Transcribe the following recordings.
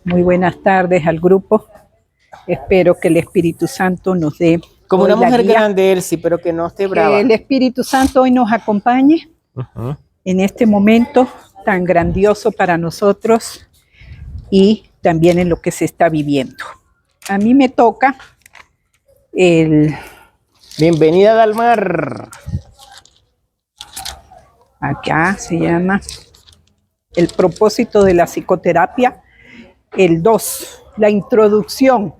Muy buenas tardes al grupo. Espero que el Espíritu Santo nos dé como una mujer guía. grande, Elsie, pero que no esté brava. Que el Espíritu Santo hoy nos acompañe en este momento tan grandioso para nosotros y también en lo que se está viviendo. A mí me toca el... Bienvenida al mar. Acá se llama el propósito de la psicoterapia, el 2, la introducción.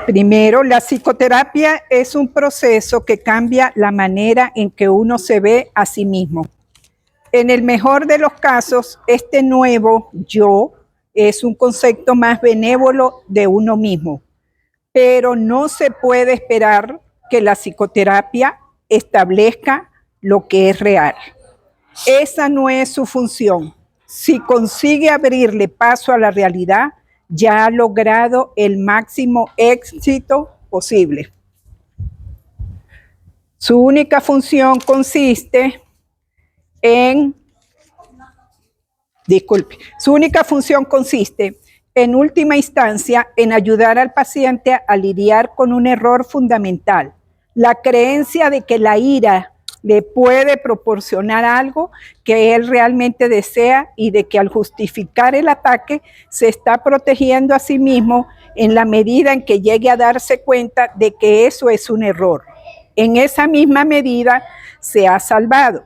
Primero, la psicoterapia es un proceso que cambia la manera en que uno se ve a sí mismo. En el mejor de los casos, este nuevo yo es un concepto más benévolo de uno mismo, pero no se puede esperar que la psicoterapia establezca lo que es real. Esa no es su función. Si consigue abrirle paso a la realidad, ya ha logrado el máximo éxito posible. Su única función consiste en, en última instancia, en ayudar al paciente a lidiar con un error fundamental, la creencia de que la ira le puede proporcionar algo que él realmente desea y de que al justificar el ataque se está protegiendo a sí mismo en la medida en que llegue a darse cuenta de que eso es un error. En esa misma medida se ha salvado.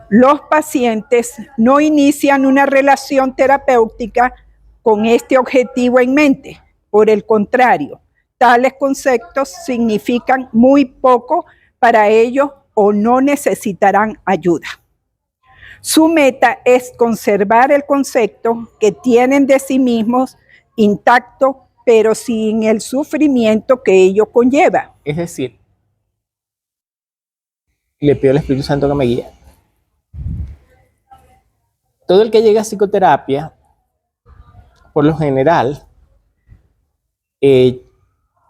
Los pacientes no inician una relación terapéutica con este objetivo en mente. Por el contrario, tales conceptos significan muy poco para ellos o no necesitarán ayuda. Su meta es conservar el concepto que tienen de sí mismos intacto, pero sin el sufrimiento que ello conlleva. Es decir, le pido al Espíritu Santo que me guíe. Todo el que llega a psicoterapia, por lo general,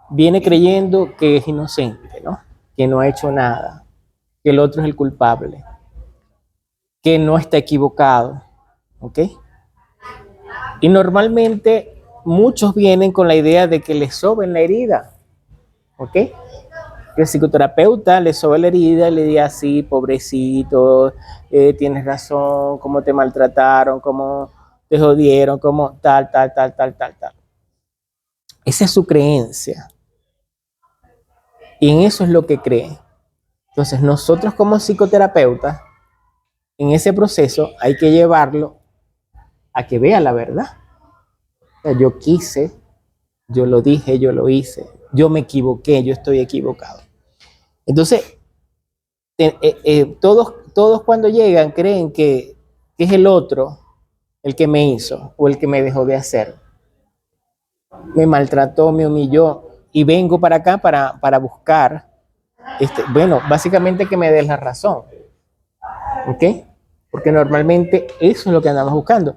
viene creyendo que es inocente, ¿no? Que no ha hecho nada, que el otro es el culpable, que no está equivocado, ¿ok? Y normalmente muchos vienen con la idea de que les soben la herida, ¿ok? Que el psicoterapeuta le sobe la herida y le diga así, pobrecito, tienes razón, cómo te maltrataron, cómo te jodieron, cómo tal. Esa es su creencia. Y en eso es lo que cree. Entonces nosotros como psicoterapeutas, en ese proceso hay que llevarlo a que vea la verdad. O sea, yo quise, yo lo dije, yo lo hice, yo me equivoqué, yo estoy equivocado. Entonces, todos cuando llegan creen que es el otro el que me hizo o el que me dejó de hacer. Me maltrató, me humilló y vengo para acá para buscar, básicamente que me des la razón. ¿Ok? Porque normalmente eso es lo que andamos buscando.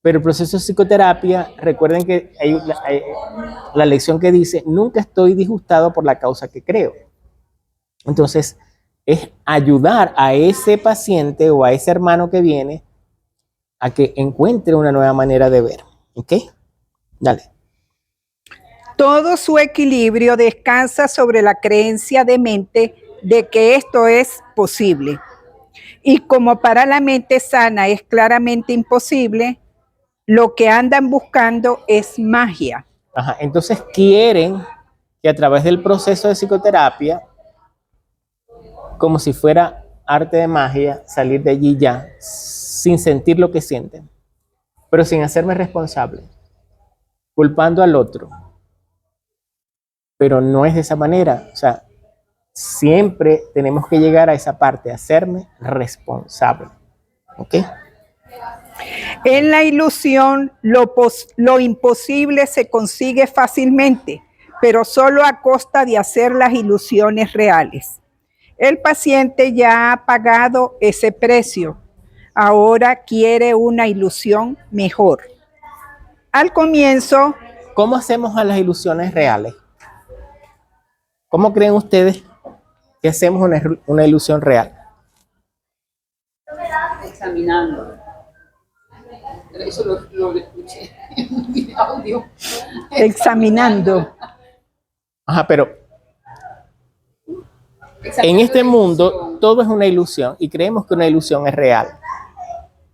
Pero el proceso de psicoterapia, recuerden que hay la lección que dice, nunca estoy disgustado por la causa que creo. Entonces, es ayudar a ese paciente o a ese hermano que viene a que encuentre una nueva manera de ver. ¿Ok? Dale. Todo su equilibrio descansa sobre la creencia de mente de que esto es posible. Y como para la mente sana es claramente imposible, lo que andan buscando es magia. Ajá, entonces quieren que a través del proceso de psicoterapia, como si fuera arte de magia, salir de allí ya, sin sentir lo que sienten, pero sin hacerme responsable, culpando al otro. Pero no es de esa manera, o sea, siempre tenemos que llegar a esa parte, hacerme responsable. ¿Ok? En la ilusión, lo imposible se consigue fácilmente, pero solo a costa de hacer las ilusiones reales. El paciente ya ha pagado ese precio. Ahora quiere una ilusión mejor. Al comienzo, ¿cómo hacemos a las ilusiones reales? ¿Cómo creen ustedes que hacemos una ilusión real. Examinando. Eso lo escuché en un audio. Examinando. Ajá, pero en Examinando este la mundo ilusión. todo es una ilusión y creemos que una ilusión es real.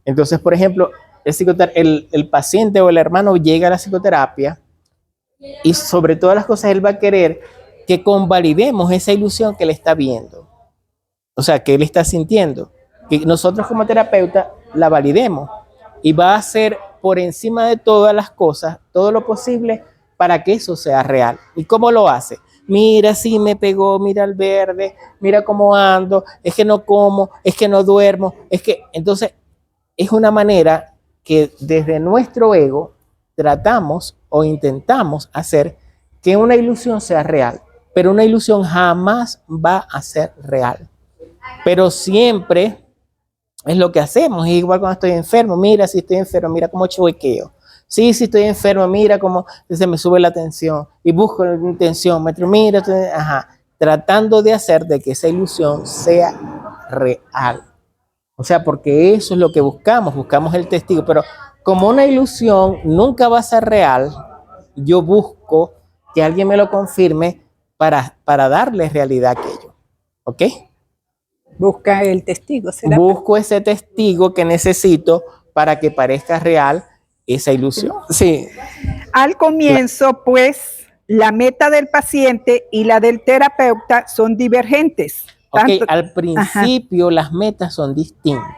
Entonces, por ejemplo, el paciente o el hermano llega a la psicoterapia y sobre todas las cosas él va a querer que convalidemos esa ilusión que él está viendo. O sea, que él está sintiendo. Que nosotros como terapeuta la validemos y va a hacer por encima de todas las cosas todo lo posible para que eso sea real. ¿Y cómo lo hace? Mira, sí me pegó, mira el verde, mira cómo ando, es que no como, es que no duermo, es que... Entonces, es una manera que desde nuestro ego tratamos o intentamos hacer que una ilusión sea real, pero una ilusión jamás va a ser real. Pero siempre es lo que hacemos, es igual cuando estoy enfermo, mira si estoy enfermo, mira cómo chuequeo. Sí, si estoy enfermo, mira cómo se me sube la tensión y busco la tensión, mira, ajá, tratando de hacer de que esa ilusión sea real. O sea, porque eso es lo que buscamos el testigo, pero como una ilusión nunca va a ser real, yo busco que alguien me lo confirme para darle realidad a aquello. ¿Ok? Busca el testigo, ¿será? Busco ese testigo que necesito para que parezca real esa ilusión. Sí. Al comienzo, pues, la meta del paciente y la del terapeuta son divergentes. Ok, Tanto- al principio las metas son distintas.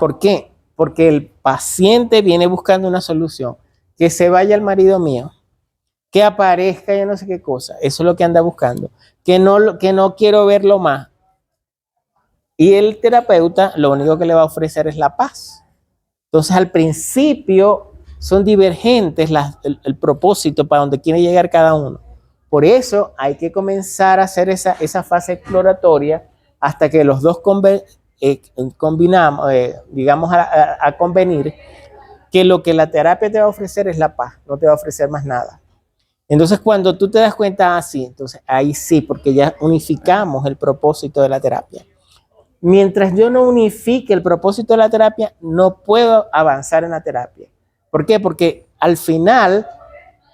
¿Por qué? Porque el paciente viene buscando una solución. Que se vaya el marido mío, que aparezca yo no sé qué cosa. Eso es lo que anda buscando. Que no quiero verlo más. Y el terapeuta lo único que le va a ofrecer es la paz. Entonces al principio son divergentes el propósito para donde quiere llegar cada uno. Por eso hay que comenzar a hacer esa fase exploratoria hasta que los dos combinamos, digamos a convenir que lo que la terapia te va a ofrecer es la paz, no te va a ofrecer más nada. Entonces cuando tú te das cuenta así, entonces ahí sí, porque ya unificamos el propósito de la terapia. Mientras yo no unifique el propósito de la terapia, no puedo avanzar en la terapia. ¿Por qué? Porque al final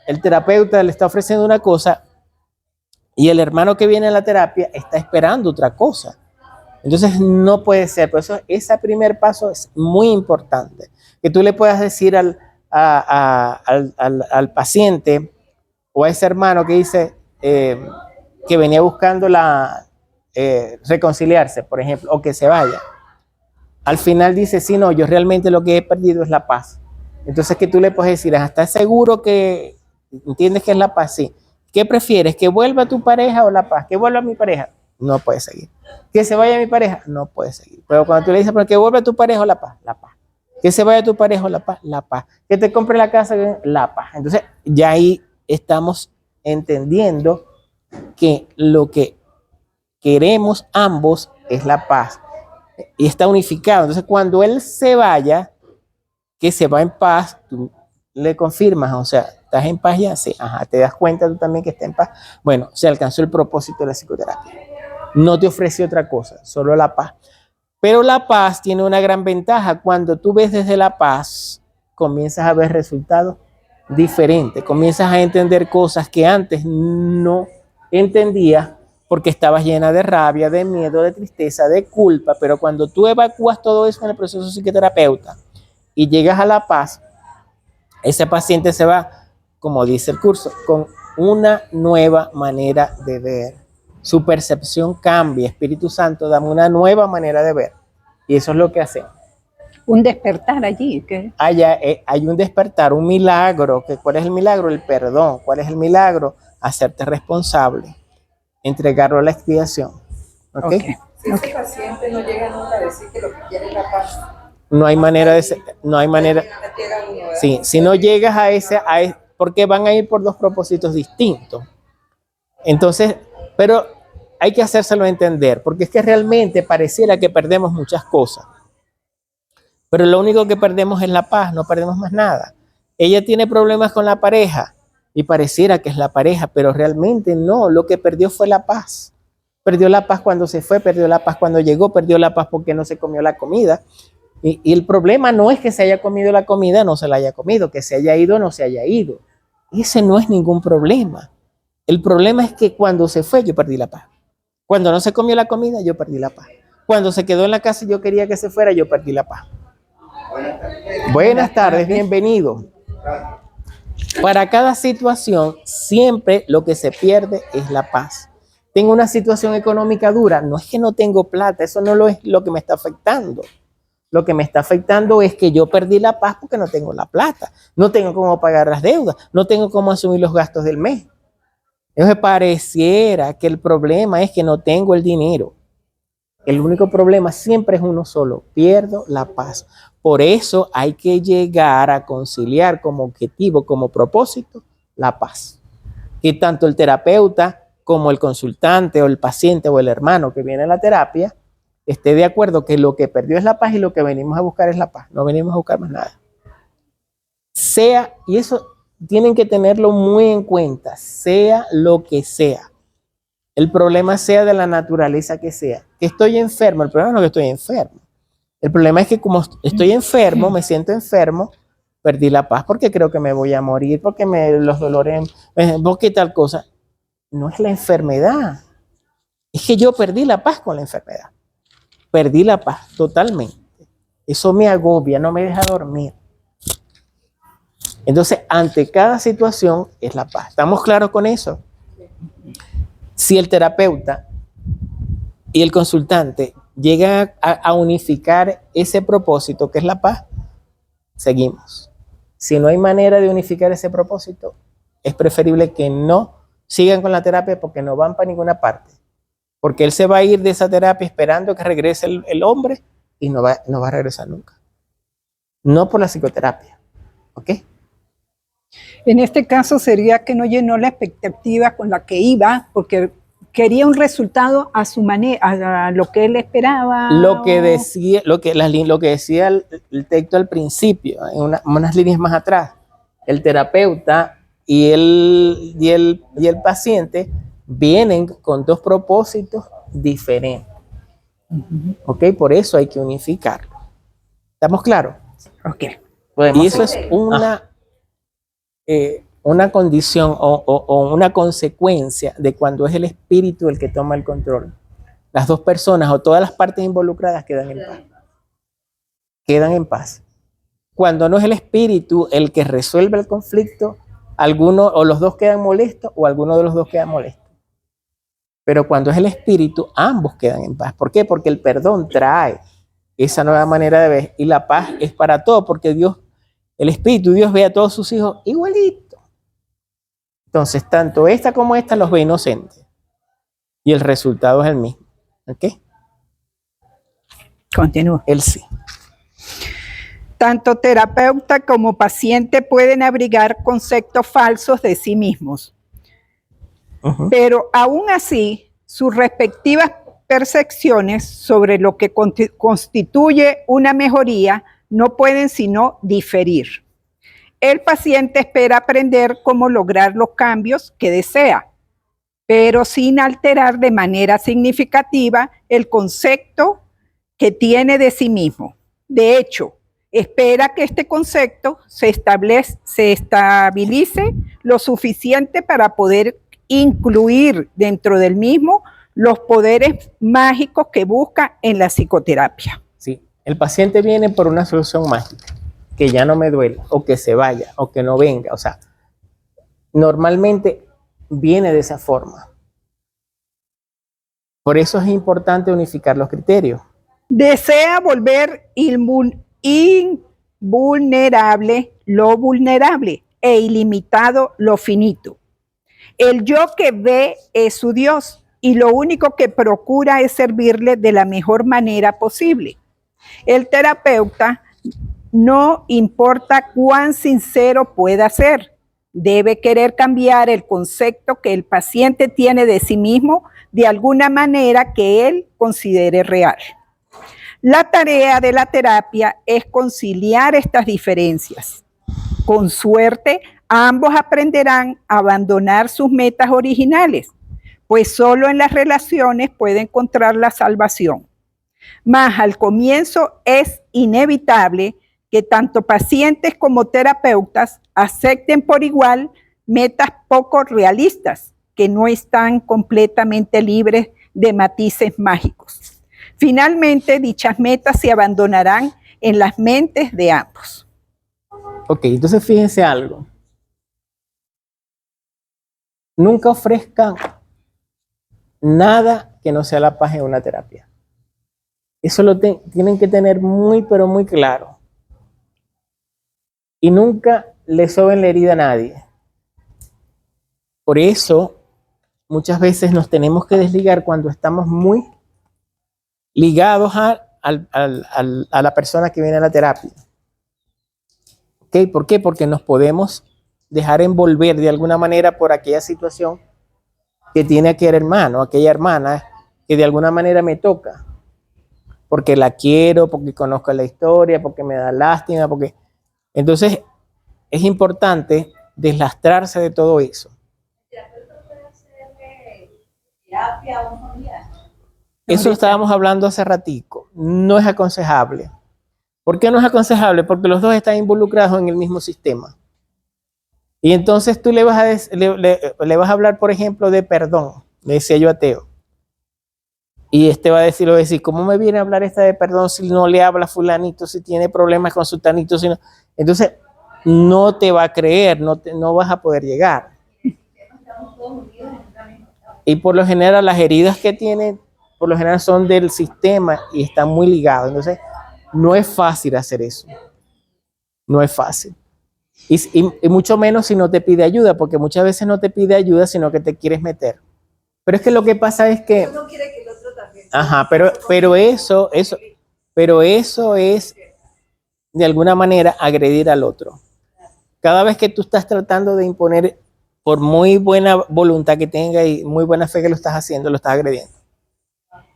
el terapeuta le está ofreciendo una cosa y el hermano que viene a la terapia está esperando otra cosa. Entonces no puede ser. Por eso ese primer paso es muy importante. Que tú le puedas decir al paciente o a ese hermano que dice que venía buscando reconciliarse, por ejemplo, o que se vaya. Al final dice, sí, no, yo realmente lo que he perdido es la paz. Entonces que tú le puedes decir, ¿estás seguro que entiendes que es la paz? Sí. ¿Qué prefieres? ¿Que vuelva tu pareja o la paz? ¿Que vuelva mi pareja? No puede seguir. ¿Que se vaya mi pareja? No puede seguir. Pero cuando tú le dices, ¿pero que vuelva tu pareja o la paz? La paz. ¿Que se vaya tu pareja o la paz? La paz. ¿Que te compre la casa? La paz. Entonces ya ahí estamos entendiendo que lo que queremos ambos es la paz. Y está unificado. Entonces, cuando él se vaya, que se va en paz, tú le confirmas, o sea, ¿estás en paz ya? Sí, ajá, ¿te das cuenta tú también que está en paz? Bueno, se alcanzó el propósito de la psicoterapia. No te ofrece otra cosa, solo la paz. Pero la paz tiene una gran ventaja. Cuando tú ves desde la paz, comienzas a ver resultados diferentes, comienzas a entender cosas que antes no entendías porque estabas llena de rabia, de miedo, de tristeza, de culpa, pero cuando tú evacúas todo eso en el proceso psicoterapeuta y llegas a la paz, ese paciente se va, como dice el curso, con una nueva manera de ver. Su percepción cambia. Espíritu Santo, dame una nueva manera de ver. Y eso es lo que hacemos. Un despertar allí. ¿Qué? Allá hay un despertar, un milagro. ¿Cuál es el milagro? El perdón. ¿Cuál es el milagro? Hacerte responsable. Entregarlo a la expiación. ¿Ok? Okay. Si ese paciente no llega nunca a decir que lo que quiere es la paz. No hay manera de ser, no hay manera. Sí, si no llegas a ese, porque van a ir por dos propósitos distintos. Entonces, pero hay que hacérselo entender, porque es que realmente pareciera que perdemos muchas cosas. Pero lo único que perdemos es la paz, no perdemos más nada. Ella tiene problemas con la pareja y pareciera que es la pareja, pero realmente no, lo que perdió fue la paz. Perdió la paz cuando se fue, perdió la paz cuando llegó, perdió la paz porque no se comió la comida. Y el problema no es que se haya comido la comida, no se la haya comido, que se haya ido, no se haya ido. Ese no es ningún problema. El problema es que cuando se fue, yo perdí la paz. Cuando no se comió la comida, yo perdí la paz. Cuando se quedó en la casa y yo quería que se fuera, yo perdí la paz. Buenas tardes, bienvenido. Para cada situación, siempre lo que se pierde es la paz. Tengo una situación económica dura, no es que no tengo plata, eso no es lo que me está afectando. Lo que me está afectando es que yo perdí la paz porque no tengo la plata, no tengo cómo pagar las deudas, no tengo cómo asumir los gastos del mes. Entonces pareciera que el problema es que no tengo el dinero. El único problema siempre es uno solo, pierdo la paz. Por eso hay que llegar a conciliar como objetivo, como propósito, la paz. Que tanto el terapeuta como el consultante o el paciente o el hermano que viene a la terapia esté de acuerdo que lo que perdió es la paz y lo que venimos a buscar es la paz. No venimos a buscar más nada. Y eso tienen que tenerlo muy en cuenta, sea lo que sea. El problema sea de la naturaleza que sea. Que estoy enfermo, el problema no es que estoy enfermo. El problema es que como estoy enfermo, me siento enfermo, perdí la paz porque creo que me voy a morir, porque los dolores, porque tal cosa. No es la enfermedad. Es que yo perdí la paz con la enfermedad. Perdí la paz totalmente. Eso me agobia, no me deja dormir. Entonces, ante cada situación es la paz. ¿Estamos claros con eso? Si el terapeuta y el consultante llegan a unificar ese propósito que es la paz, seguimos. Si no hay manera de unificar ese propósito, es preferible que no sigan con la terapia porque no van para ninguna parte. Porque él se va a ir de esa terapia esperando que regrese el hombre y no va a regresar nunca. No por la psicoterapia. ¿Ok? En este caso sería que no llenó la expectativa con la que iba, porque quería un resultado a su manera, a lo que él esperaba. Lo que decía el texto al principio, en unas líneas más atrás, el terapeuta y el paciente vienen con dos propósitos diferentes. ¿Ok? Por eso hay que unificarlo. ¿Estamos claros? Ok. Y eso es una condición o una consecuencia de cuando es el espíritu el que toma el control. Las dos personas o todas las partes involucradas quedan en paz. Quedan en paz. Cuando no es el espíritu el que resuelve el conflicto, alguno o los dos quedan molestos o alguno de los dos queda molesto. Pero cuando es el espíritu, ambos quedan en paz. ¿Por qué? Porque el perdón trae esa nueva manera de ver y la paz es para todo, porque Dios, el espíritu, Dios ve a todos sus hijos igualitos. Entonces, tanto esta como esta los ve inocentes. Y el resultado es el mismo. ¿Ok? Continúa. Él sí. Tanto terapeuta como paciente pueden abrigar conceptos falsos de sí mismos. Pero aún así, sus respectivas percepciones sobre lo que constituye una mejoría no pueden sino diferir. El paciente espera aprender cómo lograr los cambios que desea, pero sin alterar de manera significativa el concepto que tiene de sí mismo. De hecho, espera que este concepto se estabilice lo suficiente para poder incluir dentro del mismo los poderes mágicos que busca en la psicoterapia. Sí, el paciente viene por una solución mágica, que ya no me duele, o que se vaya, o que no venga. O sea, normalmente viene de esa forma. Por eso es importante unificar los criterios. Desea volver invulnerable lo vulnerable e ilimitado lo finito. El yo que ve es su Dios y lo único que procura es servirle de la mejor manera posible. El terapeuta, no importa cuán sincero pueda ser, debe querer cambiar el concepto que el paciente tiene de sí mismo de alguna manera que él considere real. La tarea de la terapia es conciliar estas diferencias. Con suerte, ambos aprenderán a abandonar sus metas originales, pues solo en las relaciones puede encontrar la salvación. Mas al comienzo es inevitable que tanto pacientes como terapeutas acepten por igual metas poco realistas, que no están completamente libres de matices mágicos. Finalmente, dichas metas se abandonarán en las mentes de ambos. Ok, entonces fíjense algo. Nunca ofrezcan nada que no sea la paz en una terapia. Eso lo tienen que tener muy, pero muy claro. Y nunca le soben la herida a nadie. Por eso, muchas veces nos tenemos que desligar cuando estamos muy ligados a la persona que viene a la terapia. ¿Okay? ¿Por qué? Porque nos podemos dejar envolver de alguna manera por aquella situación que tiene aquel hermano, aquella hermana que de alguna manera me toca. Porque la quiero, porque conozco la historia, porque me da lástima, porque... Entonces, es importante deslastrarse de todo eso. Terapia a un familiar. Eso estábamos hablando hace ratico. No es aconsejable. ¿Por qué no es aconsejable? Porque los dos están involucrados en el mismo sistema. Y entonces tú le vas a hablar, por ejemplo, de perdón. Le decía yo a Teo. Y este va a decir, ¿cómo me viene a hablar esta de perdón si no le habla a fulanito, si tiene problemas con su tanito? Si no? Entonces, no te va a creer, no vas a poder llegar. Y por lo general, las heridas que tiene, por lo general son del sistema y están muy ligados. Entonces, no es fácil hacer eso. No es fácil. Y mucho menos si no te pide ayuda, porque muchas veces no te pide ayuda, sino que te quieres meter. Pero es que lo que pasa es que... Uno quiere que el otro también. Ajá, pero eso es de alguna manera agredir al otro. Cada vez que tú estás tratando de imponer, por muy buena voluntad que tenga y muy buena fe que lo estás haciendo, lo estás agrediendo.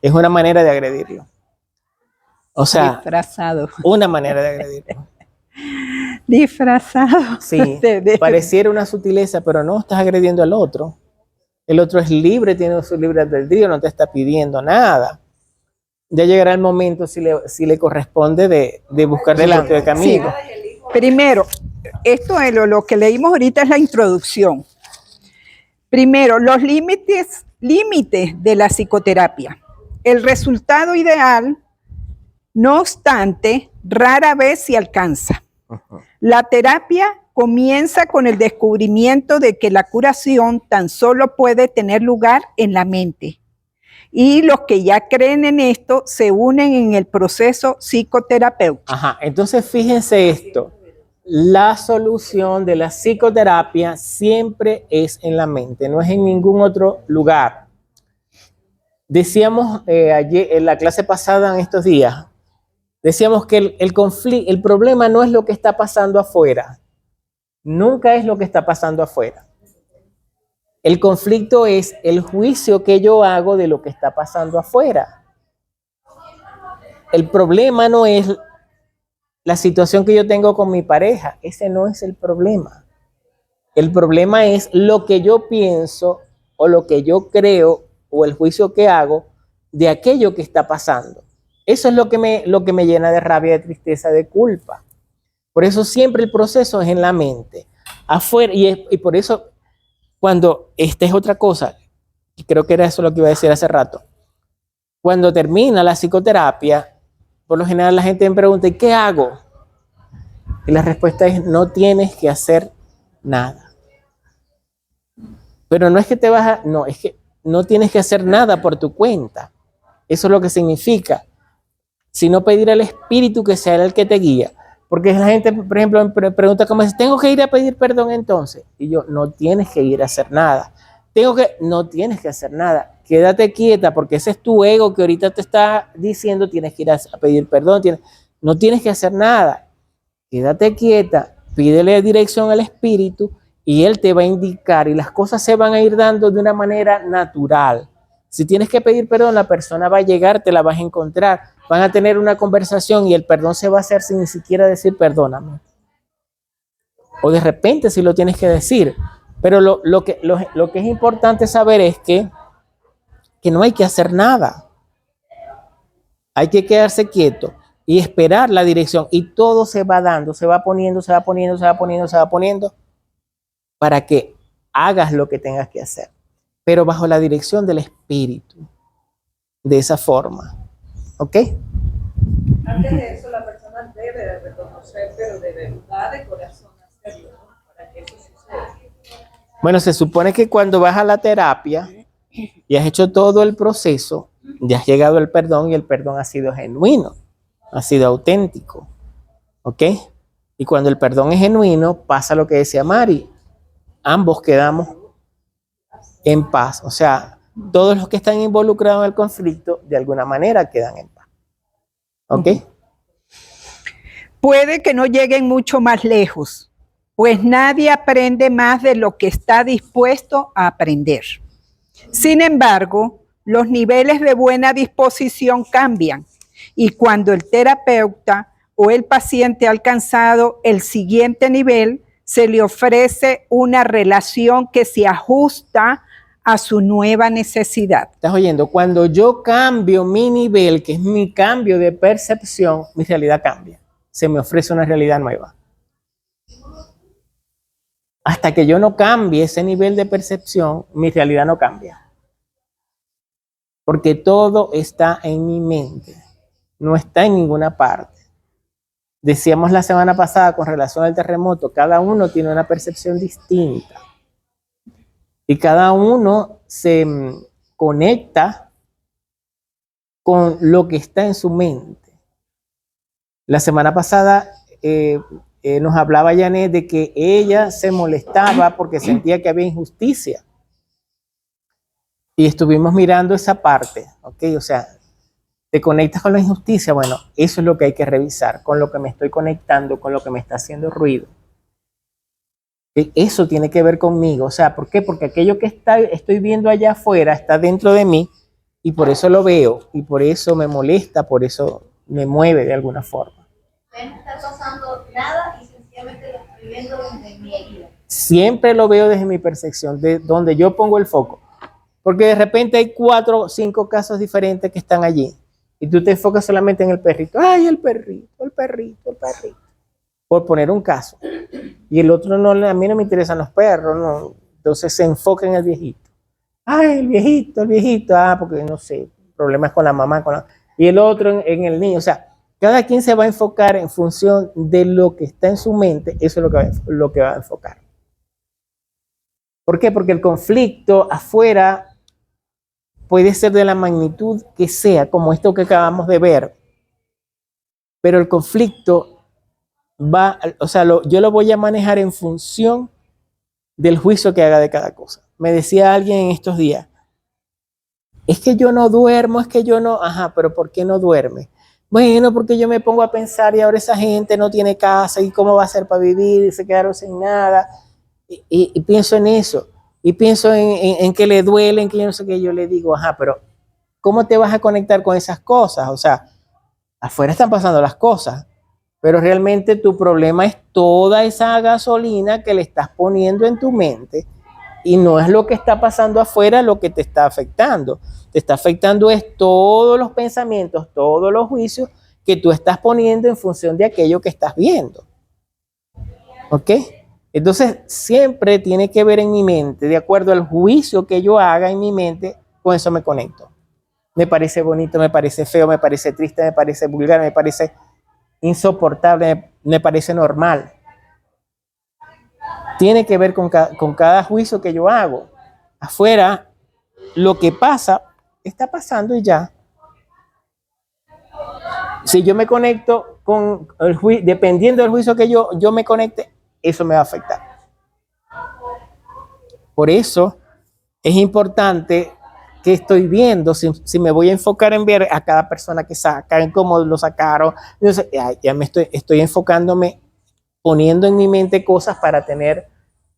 Es una manera de agredirlo. O sea, disfrazado. Una manera de agredirlo. Disfrazado. Sí, pareciera una sutileza, pero no, estás agrediendo al otro. El otro es libre, tiene su libre albedrío, no te está pidiendo nada. Ya llegará el momento, si le corresponde, de buscar su propio camino. Sí. Primero, esto es lo que leímos ahorita es la introducción. Primero, los límites de la psicoterapia. El resultado ideal, no obstante, rara vez se alcanza. La terapia comienza con el descubrimiento de que la curación tan solo puede tener lugar en la mente. Y los que ya creen en esto se unen en el proceso psicoterapéutico. Ajá, entonces fíjense esto. La solución de la psicoterapia siempre es en la mente, no es en ningún otro lugar. Decíamos ayer, en la clase pasada, en estos días, decíamos que el problema no es lo que está pasando afuera. Nunca es lo que está pasando afuera. El conflicto es el juicio que yo hago de lo que está pasando afuera. El problema no es la situación que yo tengo con mi pareja. Ese no es el problema. El problema es lo que yo pienso o lo que yo creo o el juicio que hago de aquello que está pasando. Eso es lo que me llena de rabia, de tristeza, de culpa. Por eso siempre el proceso es en la mente. Afuera, y por eso cuando esta es otra cosa, y creo que era eso lo que iba a decir hace rato, cuando termina la psicoterapia, por lo general la gente me pregunta, ¿y qué hago? Y la respuesta es, no tienes que hacer nada. Pero no es que es que no tienes que hacer nada por tu cuenta. Eso es lo que significa. Sino pedir al Espíritu que sea el que te guía. Porque la gente, por ejemplo, me pregunta cómo es, ¿tengo que ir a pedir perdón entonces? Y yo, no tienes que ir a hacer nada. No tienes que hacer nada. Quédate quieta porque ese es tu ego que ahorita te está diciendo tienes que ir a pedir perdón. No tienes que hacer nada. Quédate quieta, pídele dirección al Espíritu y Él te va a indicar y las cosas se van a ir dando de una manera natural. Si tienes que pedir perdón, la persona va a llegar, te la vas a encontrar, van a tener una conversación y el perdón se va a hacer sin ni siquiera decir perdóname. O de repente sí lo tienes que decir. Pero lo que es importante saber es que que no hay que hacer nada. Hay que quedarse quieto y esperar la dirección. Y todo se va dando, se va poniendo, se va poniendo, se va poniendo, se va poniendo para que hagas lo que tengas que hacer. Pero bajo la dirección del Espíritu. De esa forma. ¿Ok? Antes de eso, la persona debe de reconocer, pero de verdad, de corazón, hacerlo, ¿no? Para que eso suceda. Bueno, se supone que cuando vas a la terapia y has hecho todo el proceso, ya has llegado al perdón y el perdón ha sido genuino, ha sido auténtico. ¿Ok? Y cuando el perdón es genuino, pasa lo que decía Mari. Ambos quedamos en paz. O sea, todos los que están involucrados en el conflicto, de alguna manera quedan en paz. ¿Ok? Puede que no lleguen mucho más lejos, pues nadie aprende más de lo que está dispuesto a aprender. Sin embargo, los niveles de buena disposición cambian y cuando el terapeuta o el paciente ha alcanzado el siguiente nivel, se le ofrece una relación que se ajusta a su nueva necesidad. ¿Estás oyendo? Cuando yo cambio mi nivel, que es mi cambio de percepción, mi realidad cambia. Se me ofrece una realidad nueva. Hasta que yo no cambie ese nivel de percepción, mi realidad no cambia. Porque todo está en mi mente, no está en ninguna parte. Decíamos la semana pasada con relación al terremoto, cada uno tiene una percepción distinta. Y cada uno se conecta con lo que está en su mente. La semana pasada nos hablaba Janet de que ella se molestaba porque sentía que había injusticia. Y estuvimos mirando esa parte, ¿ok? O sea, te conectas con la injusticia, bueno, eso es lo que hay que revisar, con lo que me estoy conectando, con lo que me está haciendo ruido. Eso tiene que ver conmigo, o sea, ¿por qué? Porque aquello que estoy viendo allá afuera está dentro de mí y por eso lo veo y por eso me molesta, por eso me mueve de alguna forma. No está pasando nada y sencillamente lo estoy viendo desde mi herida. Siempre lo veo desde mi percepción, de donde yo pongo el foco. Porque de repente hay 4 o 5 casos diferentes que están allí. Y tú te enfocas solamente en el perrito. Ay, el perrito, el perrito, el perrito. Por poner un caso. Y el otro no, a mí no me interesan los perros, no. Entonces se enfoca en el viejito. Ay, el viejito. Ah, porque no sé, problemas con la mamá. Y el otro en el niño. O sea, cada quien se va a enfocar en función de lo que está en su mente. Eso es lo que va a enfocar. ¿Por qué? Porque el conflicto afuera puede ser de la magnitud que sea, como esto que acabamos de ver. Pero el conflicto va, o sea, yo lo voy a manejar en función del juicio que haga de cada cosa. Me decía alguien en estos días, es que yo no duermo, es que yo no, ajá, pero ¿por qué no duerme? Bueno, porque yo me pongo a pensar y ahora esa gente no tiene casa y cómo va a ser para vivir y se quedaron sin nada. Y pienso en eso. Y pienso en que le duele, en que yo no sé qué. Yo le digo, ajá, pero ¿cómo te vas a conectar con esas cosas? O sea, afuera están pasando las cosas, pero realmente tu problema es toda esa gasolina que le estás poniendo en tu mente y no es lo que está pasando afuera lo que te está afectando. Te está afectando es todos los pensamientos, todos los juicios que tú estás poniendo en función de aquello que estás viendo. ¿Ok? Entonces, siempre tiene que ver en mi mente, de acuerdo al juicio que yo haga en mi mente, con eso me conecto. Me parece bonito, me parece feo, me parece triste, me parece vulgar, me parece insoportable, me parece normal. Tiene que ver con cada juicio que yo hago. Afuera, lo que pasa, está pasando y ya. Si yo me conecto con el juicio, dependiendo del juicio que yo me conecte, eso me va a afectar. Por eso es importante que estoy viendo, si me voy a enfocar en ver a cada persona que saca, en cómo lo sacaron, entonces ya me estoy enfocándome, poniendo en mi mente cosas para tener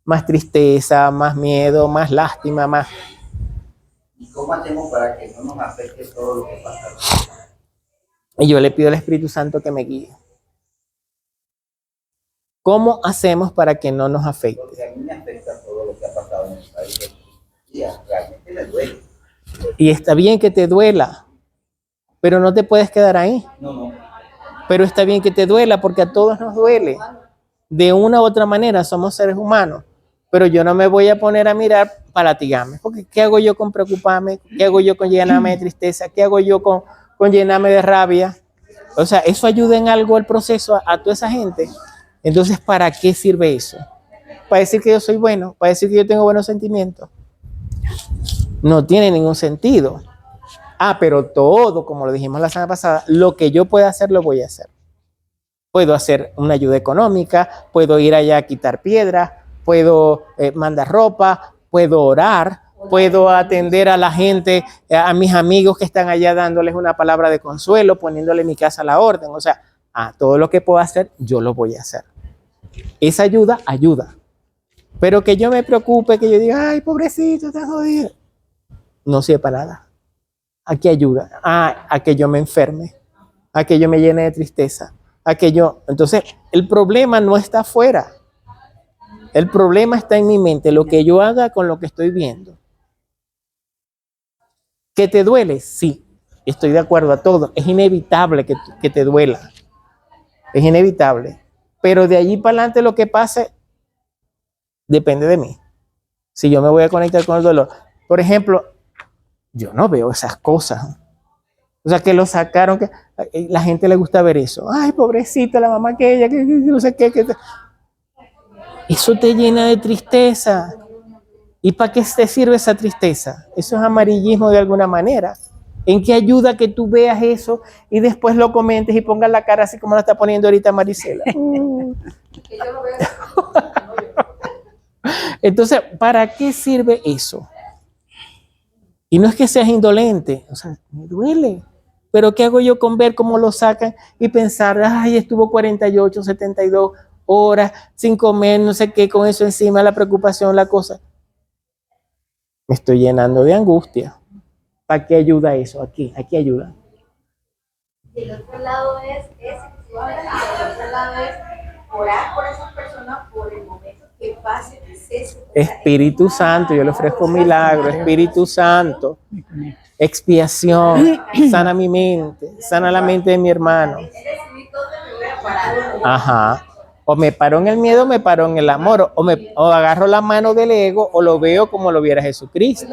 más tristeza, más miedo, más lástima, más... ¿Y cómo hacemos para que no nos afecte todo lo que pasa? Y yo le pido al Espíritu Santo que me guíe. ¿Cómo hacemos para que no nos afecte? Porque a mí me afecta todo lo que ha pasado en el país. Y realmente me duele. Y está bien que te duela, pero no te puedes quedar ahí. No, no. Pero está bien que te duela porque a todos nos duele. De una u otra manera somos seres humanos. Pero yo no me voy a poner a mirar para latigarme. Porque ¿qué hago yo con preocuparme? ¿Qué hago yo con llenarme de tristeza? ¿Qué hago yo con llenarme de rabia? O sea, ¿eso ayuda en algo al proceso a toda esa gente? Entonces, ¿para qué sirve eso? ¿Para decir que yo soy bueno? ¿Para decir que yo tengo buenos sentimientos? No tiene ningún sentido. Pero todo, como lo dijimos la semana pasada, lo que yo pueda hacer, lo voy a hacer. Puedo hacer una ayuda económica, puedo ir allá a quitar piedras, puedo mandar ropa, puedo orar, puedo atender a la gente, a mis amigos que están allá dándoles una palabra de consuelo, poniéndole mi casa a la orden. O sea, todo lo que puedo hacer, yo lo voy a hacer. Esa ayuda, ayuda. Pero que yo me preocupe, que yo diga, ay, pobrecito, está jodido. No sirve para nada. ¿A qué ayuda? A que yo me enferme, a que yo me llene de tristeza, a que yo... Entonces, el problema no está afuera. El problema está en mi mente, lo que yo haga con lo que estoy viendo. ¿Que te duele? Sí, estoy de acuerdo a todo. Es inevitable que te duela. Es inevitable. Pero de allí para adelante lo que pase depende de mí. Si yo me voy a conectar con el dolor. Por ejemplo, yo no veo esas cosas. O sea, que lo sacaron, que la gente le gusta ver eso. Ay, pobrecita, la mamá que ella, que no sé qué. Eso te llena de tristeza. ¿Y para qué te sirve esa tristeza? Eso es amarillismo de alguna manera. ¿En qué ayuda que tú veas eso y después lo comentes y pongas la cara así como la está poniendo ahorita Marisela? Entonces, ¿para qué sirve eso? Y no es que seas indolente, o sea, me duele. Pero ¿qué hago yo con ver cómo lo sacan y pensar, ay, estuvo 48, 72 horas sin comer, no sé qué, con eso encima, la preocupación, la cosa? Me estoy llenando de angustia. ¿Para qué ayuda eso? Aquí ayuda. El otro lado es sexual, y el otro lado es orar por esas personas por el momento que pase, que cese. Espíritu Santo, yo le ofrezco un milagro. Espíritu Santo, expiación, sana mi mente, sana la mente de mi hermano. Ajá. O me paro en el miedo, o me paro en el amor, o agarro la mano del ego, o lo veo como lo viera Jesucristo.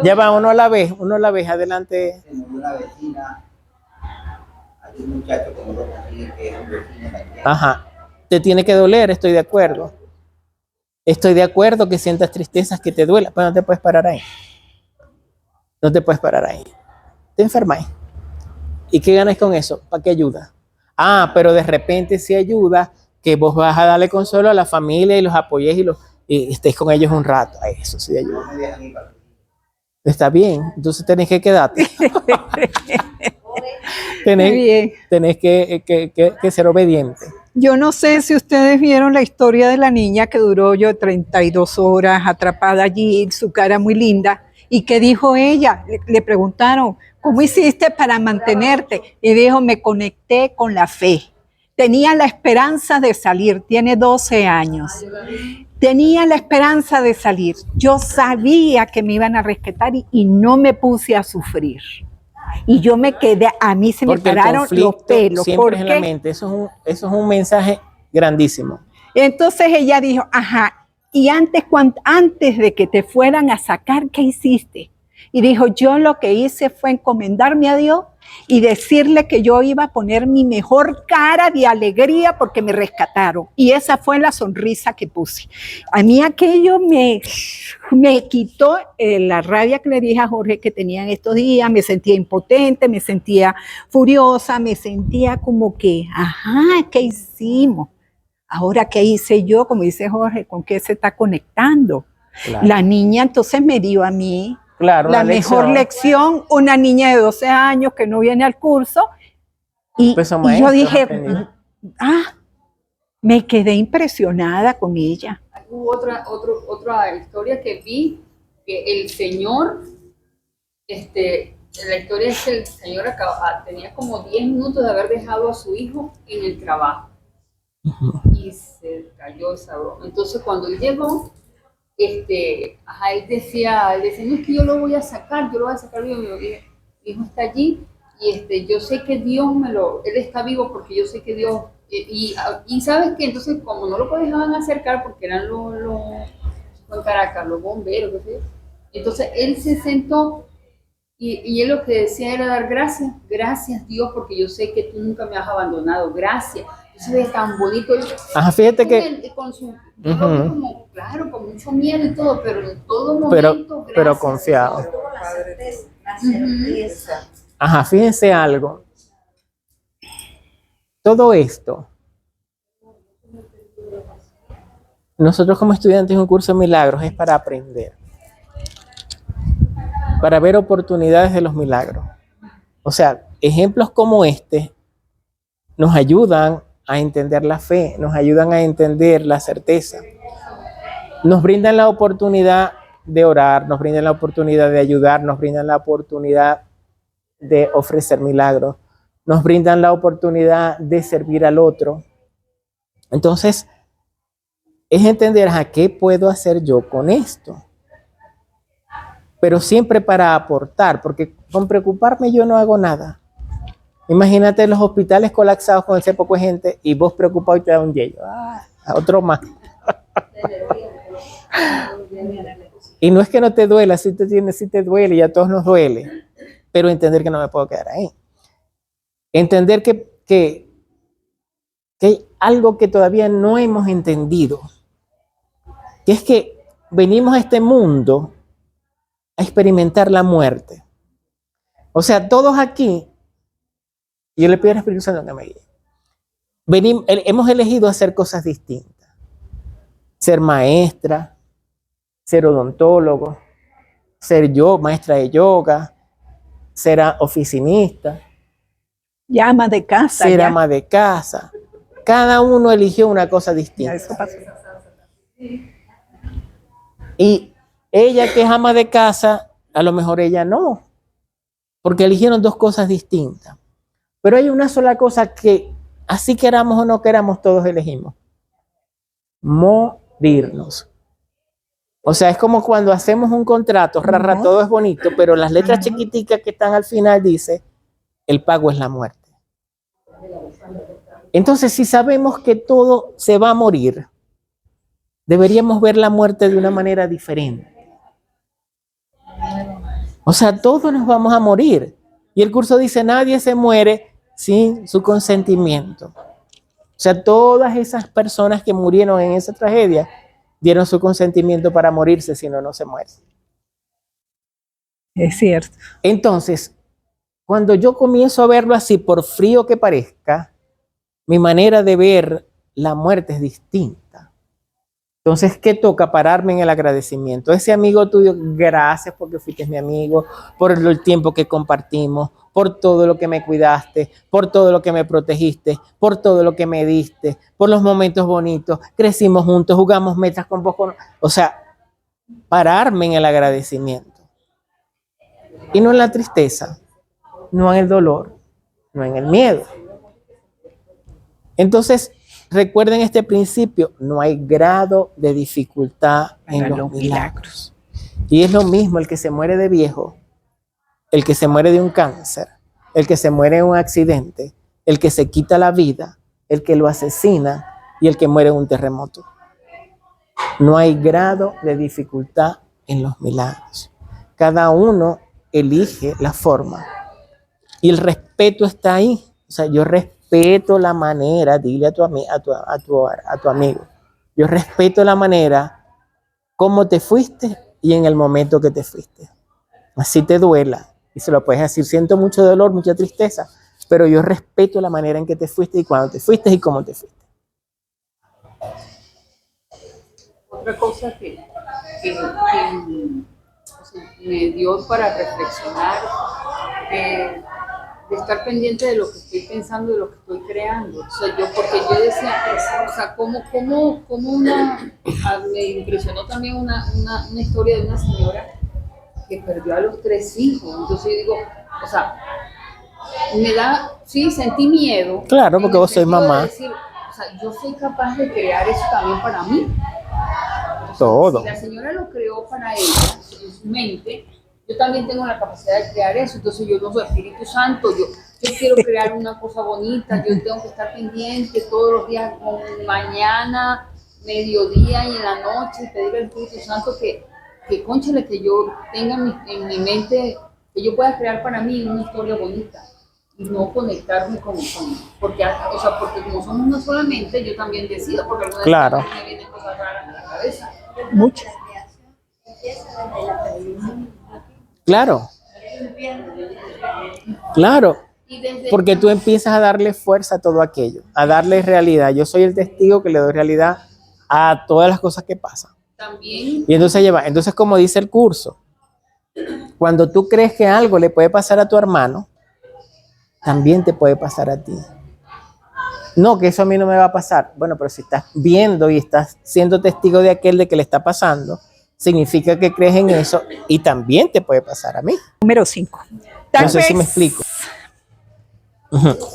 Ya va, uno a la vez, adelante. Una vecina, hay un muchacho como lo consigue que es un vecino de aquí. Ajá. Te tiene que doler, estoy de acuerdo. Estoy de acuerdo que sientas tristezas, que te duela, pero no te puedes parar ahí. No te puedes parar ahí. Te enfermas. ¿Y qué ganas con eso? ¿Para qué ayuda? Pero de repente sí ayuda que vos vas a darle consuelo a la familia y los apoyes y estés con ellos un rato. Eso sí ayuda. Está bien, entonces tenés que quedarte. tenés que ser obediente. Yo no sé si ustedes vieron la historia de la niña que duró 32 horas atrapada allí, su cara muy linda. ¿Y qué dijo ella? Le preguntaron, ¿cómo hiciste para mantenerte? Y dijo, me conecté con la fe. Tenía la esperanza de salir, tiene 12 años. Tenía la esperanza de salir. Yo sabía que me iban a rescatar y no me puse a sufrir. Y yo me quedé, a mí se me pararon los pelos. Siempre es en la mente, eso es un mensaje grandísimo. Entonces ella dijo, ajá, y antes de que te fueran a sacar, ¿qué hiciste? Y dijo, yo lo que hice fue encomendarme a Dios y decirle que yo iba a poner mi mejor cara de alegría porque me rescataron. Y esa fue la sonrisa que puse. A mí aquello me quitó la rabia que le dije a Jorge que tenía en estos días. Me sentía impotente, me sentía furiosa, me sentía como que, ajá, ¿qué hicimos? Ahora, ¿qué hice yo? Como dice Jorge, ¿con qué se está conectando? Claro. La niña entonces me dio a mí la mejor lección, una niña de 12 años que no viene al curso. Y yo dije, me quedé impresionada con ella. Hubo otra historia que vi, que el señor, la historia es que el señor tenía como 10 minutos de haber dejado a su hijo en el trabajo. Y se cayó esa broma. Entonces cuando él llegó, él decía, no es que yo lo voy a sacar, mi hijo está allí y yo sé que Dios él está vivo porque yo sé que Dios, y sabes que entonces como no lo dejaban acercar porque eran en Caracas, los bomberos, qué sé yo, entonces él se sentó y él lo que decía era dar gracias Dios porque yo sé que tú nunca me has abandonado, gracias. Se ve tan bonito. Ajá, fíjate que... Con su, Ujú. como, claro, con mucho miedo y todo, pero en todo Pero momento, pero gracias. confiado. Tuvo la certeza, la Ujú. certeza. Ajá, fíjense algo. Todo esto, nosotros como estudiantes de un curso de milagros es para aprender, para ver oportunidades de los milagros. O sea, ejemplos como este nos ayudan a entender la fe, nos ayudan a entender la certeza, nos brindan la oportunidad de orar, nos brindan la oportunidad de ayudar, nos brindan la oportunidad de ofrecer milagros, nos brindan la oportunidad de servir al otro. Entonces, es entender a qué puedo hacer yo con esto, pero siempre para aportar, porque con preocuparme yo no hago nada. Imagínate los hospitales colapsados con ese poco de gente y vos preocupado y te da un yello. A otro más. Y no es que no te duela, si te duele y a todos nos duele, pero entender que no me puedo quedar ahí. Entender que hay algo que todavía no hemos entendido, que es que venimos a este mundo a experimentar la muerte. O sea, todos aquí, yo le pido al Espíritu Santo que me guíe, hemos elegido hacer cosas distintas. Ser maestra, ser odontólogo, ser maestra de yoga, ser oficinista, Ya ama de casa. ser ya. ama de casa. Cada uno eligió una cosa Ya distinta. eso pasó. Y ella que es ama de casa, a lo mejor ella no, porque eligieron dos cosas distintas. Pero hay una sola cosa que, así queramos o no queramos, todos elegimos: morirnos. O sea, es como cuando hacemos un contrato, rara, todo es bonito, pero las letras chiquiticas que están al final dice, el pago es la muerte. Entonces, si sabemos que todo se va a morir, deberíamos ver la muerte de una manera diferente. O sea, todos nos vamos a morir. Y el curso dice, nadie se muere sin su consentimiento. O sea, todas esas personas que murieron en esa tragedia dieron su consentimiento para morirse, si no, no se mueren. Es cierto. Entonces, cuando yo comienzo a verlo así, por frío que parezca, mi manera de ver la muerte es distinta. Entonces, ¿qué toca? Pararme en el agradecimiento. Ese amigo tuyo, gracias porque fuiste mi amigo, por el tiempo que compartimos, por todo lo que me cuidaste, por todo lo que me protegiste, por todo lo que me diste, por los momentos bonitos, crecimos juntos, jugamos metas con vos. O sea, pararme en el agradecimiento. Y no en la tristeza, no en el dolor, no en el miedo. Entonces, recuerden este principio, no hay grado de dificultad en los milagros. Y es lo mismo el que se muere de viejo, el que se muere de un cáncer, el que se muere en un accidente, el que se quita la vida, el que lo asesina y el que muere en un terremoto. No hay grado de dificultad en los milagros. Cada uno elige la forma. Y el respeto está ahí. O sea, yo respeto la manera, dile a tu amigo, yo respeto la manera cómo te fuiste y en el momento que te fuiste. Así te duela. Y se lo puedes decir, siento mucho dolor, mucha tristeza, pero yo respeto la manera en que te fuiste y cuándo te fuiste y cómo te fuiste. Otra cosa que o sea, me dio para reflexionar, de estar pendiente de lo que estoy pensando, de lo que estoy creando. O sea, porque yo decía, o sea, me impresionó también una historia de una señora que perdió a los 3 hijos. Entonces yo digo, o sea, sí, sentí miedo. Claro, porque vos sois mamá. Decir, o sea, yo soy capaz de crear eso también para mí. O sea, Todo. si la señora lo creó para ella, en su mente, yo también tengo la capacidad de crear eso. Entonces yo no soy Espíritu Santo, yo quiero crear una cosa bonita, yo tengo que estar pendiente todos los días, con mañana, mediodía y en la noche, pedirle al Espíritu Santo que cónchale, que yo tenga en mi mente, que yo pueda crear para mí una historia bonita y no conectarme con porque, o sea, porque como somos una sola mente, yo también decido, porque alguna Claro. vez me vienen cosas raras en la cabeza. Mucho. Claro, claro, Y desde porque tú empiezas a darle fuerza a todo aquello, a darle realidad. Yo soy el testigo que le doy realidad a todas las cosas que pasan. también, Y entonces como dice el curso, cuando tú crees que algo le puede pasar a tu hermano, también te puede pasar a ti. No, que eso a mí no me va a pasar. Bueno, pero si estás viendo y estás siendo testigo de aquel de que le está pasando, significa que crees en eso y también te puede pasar a mí. Número 5. No sé si me explico.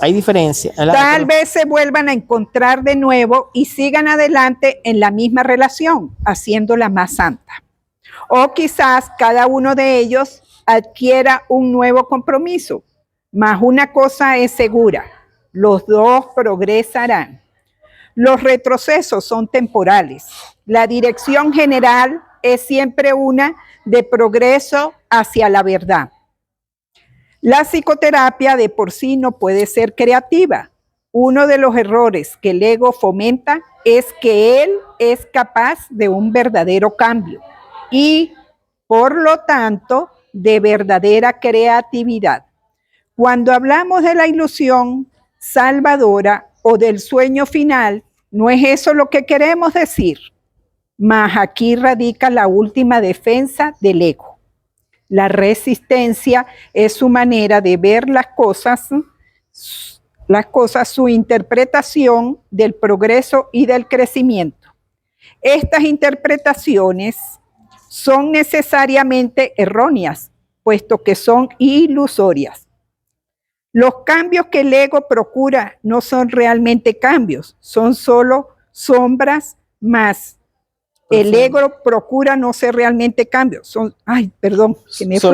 Hay diferencia. Tal vez se vuelvan a encontrar de nuevo y sigan adelante en la misma relación, haciéndola más santa. O quizás cada uno de ellos adquiera un nuevo compromiso. Mas una cosa es segura, los dos progresarán. Los retrocesos son temporales. La dirección general es siempre una de progreso hacia la verdad. La psicoterapia de por sí no puede ser creativa. Uno de los errores que el ego fomenta es que él es capaz de un verdadero cambio y, por lo tanto, de verdadera creatividad. Cuando hablamos de la ilusión salvadora o del sueño final, no es eso lo que queremos decir. Mas aquí radica la última defensa del ego. La resistencia es su manera de ver las cosas, su interpretación del progreso y del crecimiento. Estas interpretaciones son necesariamente erróneas, puesto que son ilusorias. Los cambios que el ego procura no son realmente cambios, son solo sombras más. El ego procura no ser realmente cambios. Solo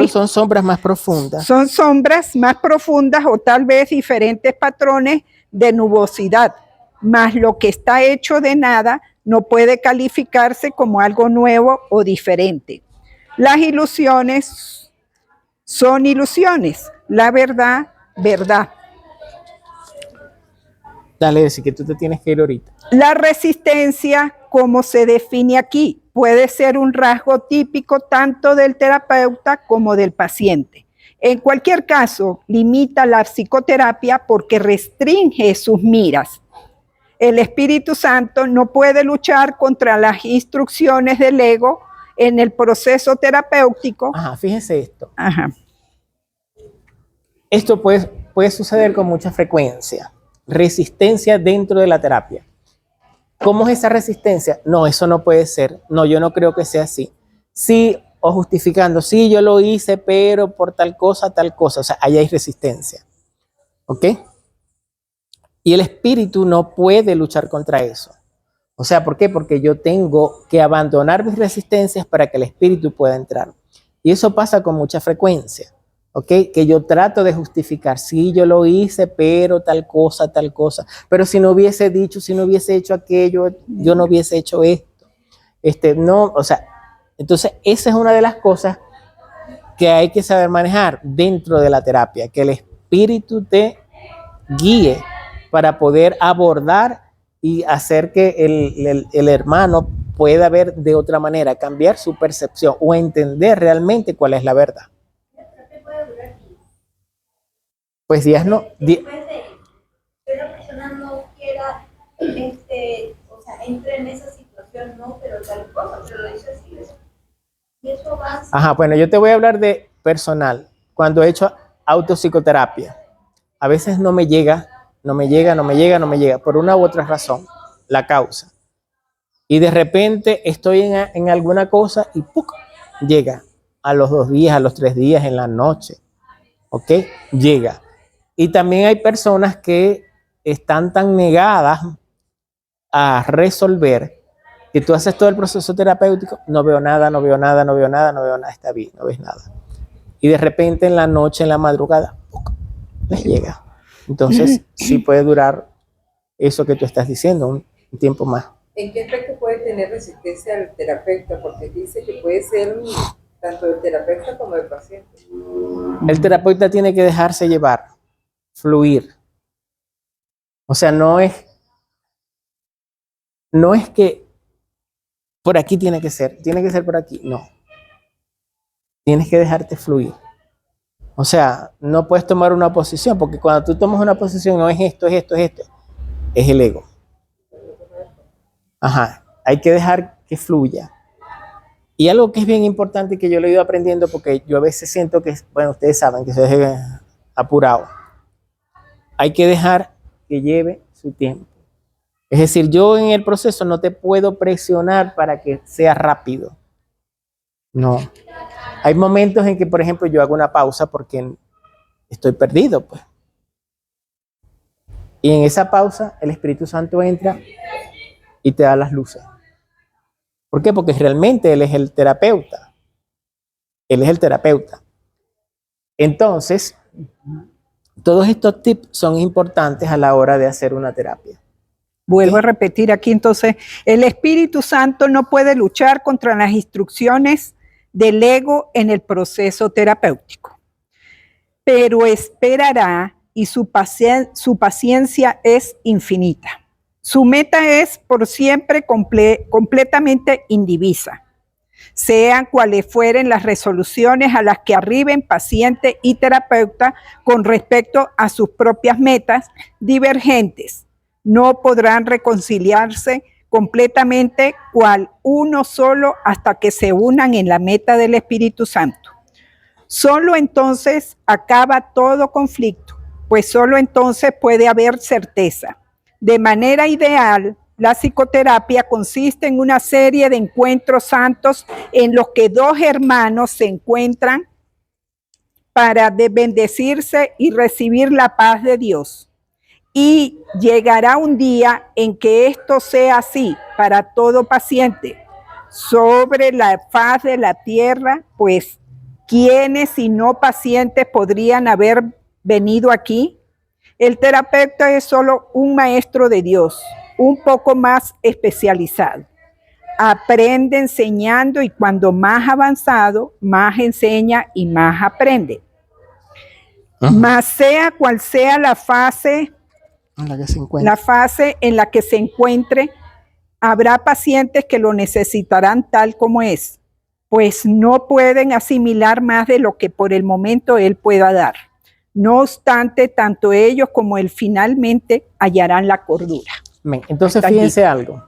son sombras más profundas. Son sombras más profundas o tal vez diferentes patrones de nubosidad. Mas lo que está hecho de nada no puede calificarse como algo nuevo o diferente. Las ilusiones son ilusiones. La verdad, verdad. Dale, decir que tú te tienes que ir ahorita. La resistencia, como se define aquí, puede ser un rasgo típico tanto del terapeuta como del paciente. En cualquier caso, limita la psicoterapia porque restringe sus miras. El Espíritu Santo no puede luchar contra las instrucciones del ego en el proceso terapéutico. Ajá, fíjense esto. Ajá. Esto puede suceder con mucha frecuencia. Resistencia dentro de la terapia. ¿Cómo es esa resistencia? No, eso no puede ser. No, yo no creo que sea así. Sí, o justificando, sí, yo lo hice, pero por tal cosa. O sea, ahí hay resistencia. ¿Ok? Y el espíritu no puede luchar contra eso. O sea, ¿por qué? Porque yo tengo que abandonar mis resistencias para que el espíritu pueda entrar. Y eso pasa con mucha frecuencia. ¿Ok? Que yo trato de justificar, sí, yo lo hice, pero tal cosa. Pero si no hubiese dicho, si no hubiese hecho aquello, yo no hubiese hecho esto. No, o sea, entonces esa es una de las cosas que hay que saber manejar dentro de la terapia, que el espíritu te guíe para poder abordar y hacer que el hermano pueda ver de otra manera, cambiar su percepción o entender realmente cuál es la verdad. Pues días no. Después de que la persona no quiera, o sea, entre en esa situación, no, pero tal cosa, pero lo dice así. Y eso va. Ajá, bueno, yo te voy a hablar de personal. Cuando he hecho autopsicoterapia, a veces no me llega, por una u otra razón, la causa. Y de repente estoy en alguna cosa y ¡puc! Llega a los 2 días, a los 3 días, en la noche. ¿Ok? Llega. Y también hay personas que están tan negadas a resolver que tú haces todo el proceso terapéutico, no veo nada, no veo nada, no veo nada, no veo nada, está bien, no ves nada. Y de repente en la noche, en la madrugada, ¡puc!, les llega. Entonces, sí puede durar eso que tú estás diciendo, un tiempo más. ¿En qué aspecto puede tener resistencia al terapeuta? Porque dice que puede ser tanto del terapeuta como del paciente. El terapeuta tiene que dejarse llevar, fluir. O sea, no es que por aquí tiene que ser por aquí, no. Tienes que dejarte fluir. O sea, no puedes tomar una posición, porque cuando tú tomas una posición no es esto, es esto, es esto, es el ego. Ajá, hay que dejar que fluya. Y algo que es bien importante que yo lo he ido aprendiendo, porque yo a veces siento que, bueno, ustedes saben que soy apurado. Hay que dejar que lleve su tiempo. Es decir, yo en el proceso no te puedo presionar para que sea rápido. No. Hay momentos en que, por ejemplo, yo hago una pausa porque estoy perdido, pues. Y en esa pausa el Espíritu Santo entra y te da las luces. ¿Por qué? Porque realmente Él es el terapeuta. Él es el terapeuta. Entonces, todos estos tips son importantes a la hora de hacer una terapia. Vuelvo a repetir aquí, entonces, el Espíritu Santo no puede luchar contra las instrucciones del ego en el proceso terapéutico, pero esperará y su paciencia es infinita. Su meta es por siempre completamente indivisa, sean cuales fueren las resoluciones a las que arriben paciente y terapeuta con respecto a sus propias metas divergentes. No podrán reconciliarse completamente cual uno solo hasta que se unan en la meta del Espíritu Santo. Solo entonces acaba todo conflicto, pues solo entonces puede haber certeza. De manera ideal, la psicoterapia consiste en una serie de encuentros santos en los que dos hermanos se encuentran para bendecirse y recibir la paz de Dios. Y llegará un día en que esto sea así para todo paciente sobre la faz de la tierra, pues ¿quiénes si no pacientes podrían haber venido aquí? El terapeuta es solo un maestro de Dios, un poco más especializado. Aprende enseñando y cuando más avanzado, más enseña y más aprende. Mas sea cual sea la fase en la que se encuentre, habrá pacientes que lo necesitarán tal como es, pues no pueden asimilar más de lo que por el momento él pueda dar. No obstante, tanto ellos como él finalmente hallarán la cordura. Entonces, fíjense algo.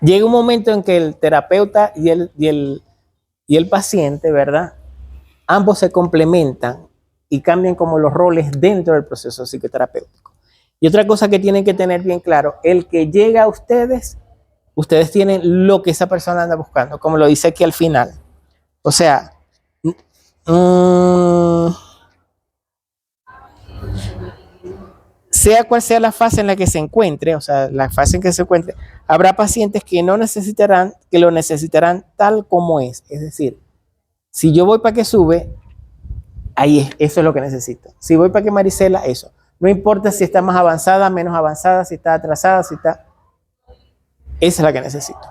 Llega un momento en que el terapeuta y el paciente, ¿verdad? Ambos se complementan y cambian como los roles dentro del proceso psicoterapéutico. Y otra cosa que tienen que tener bien claro, el que llega a ustedes tienen lo que esa persona anda buscando, como lo dice aquí al final. O sea, sea cual sea la fase en la que se encuentre, o sea, la fase en que se encuentre, habrá pacientes que lo necesitarán tal como es. Es decir, si yo voy para que sube, ahí es, eso es lo que necesito. Si voy para que Marisela, eso. No importa si está más avanzada, menos avanzada, si está atrasada, si está... Esa es la que necesito,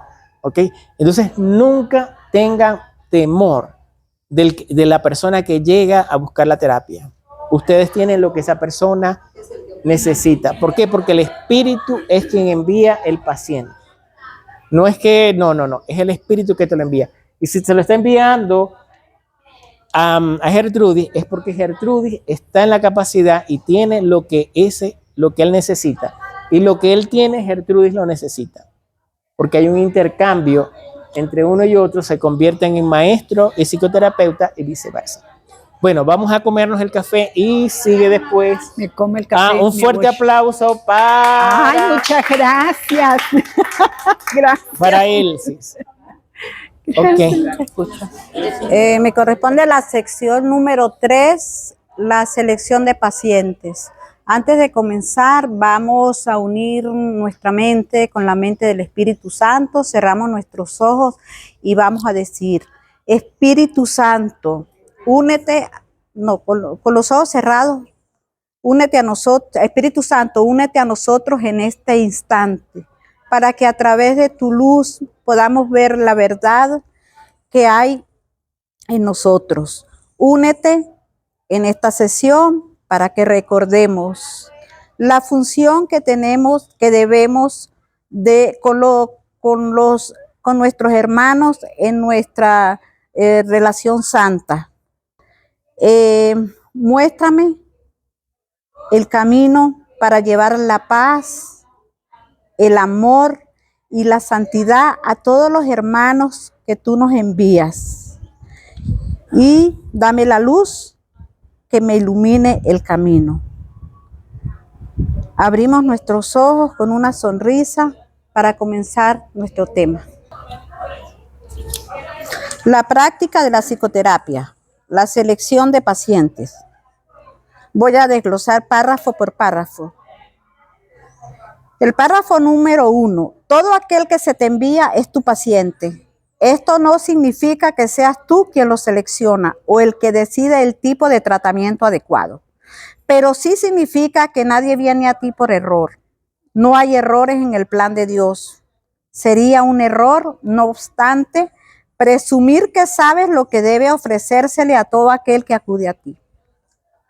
¿ok? Entonces, nunca tengan temor de la persona que llega a buscar la terapia. Ustedes tienen lo que esa persona necesita. ¿Por qué? Porque el espíritu es quien envía el paciente. No es que, no, es el espíritu que te lo envía. Y si se lo está enviando a Gertrudis, es porque Gertrudis está en la capacidad y tiene lo que él necesita. Y lo que él tiene, Gertrudis lo necesita. Porque hay un intercambio entre uno y otro, se convierten en maestro y psicoterapeuta y viceversa. Bueno, vamos a comernos el café y sigue después. Me come el café. Un fuerte aplauso para... Ay, muchas gracias. Gracias. Para Elsis. Ok. Me corresponde a la sección número 3, la selección de pacientes. Antes de comenzar, vamos a unir nuestra mente con la mente del Espíritu Santo. Cerramos nuestros ojos y vamos a decir: Espíritu Santo, únete, con los ojos cerrados, únete a nosotros. Espíritu Santo, únete a nosotros en este instante, para que a través de tu luz podamos ver la verdad que hay en nosotros. Únete en esta sesión para que recordemos la función que tenemos, que debemos de con nuestros hermanos en nuestra relación santa. Muéstrame el camino para llevar la paz, el amor y la santidad a todos los hermanos que tú nos envías. Y dame la luz que me ilumine el camino. Abrimos nuestros ojos con una sonrisa para comenzar nuestro tema. La práctica de la psicoterapia, la selección de pacientes. Voy a desglosar párrafo por párrafo. El párrafo número 1. Todo aquel que se te envía es tu paciente. Esto no significa que seas tú quien lo selecciona o el que decide el tipo de tratamiento adecuado, pero sí significa que nadie viene a ti por error. No hay errores en el plan de Dios. Sería un error, no obstante, presumir que sabes lo que debe ofrecérsele a todo aquel que acude a ti.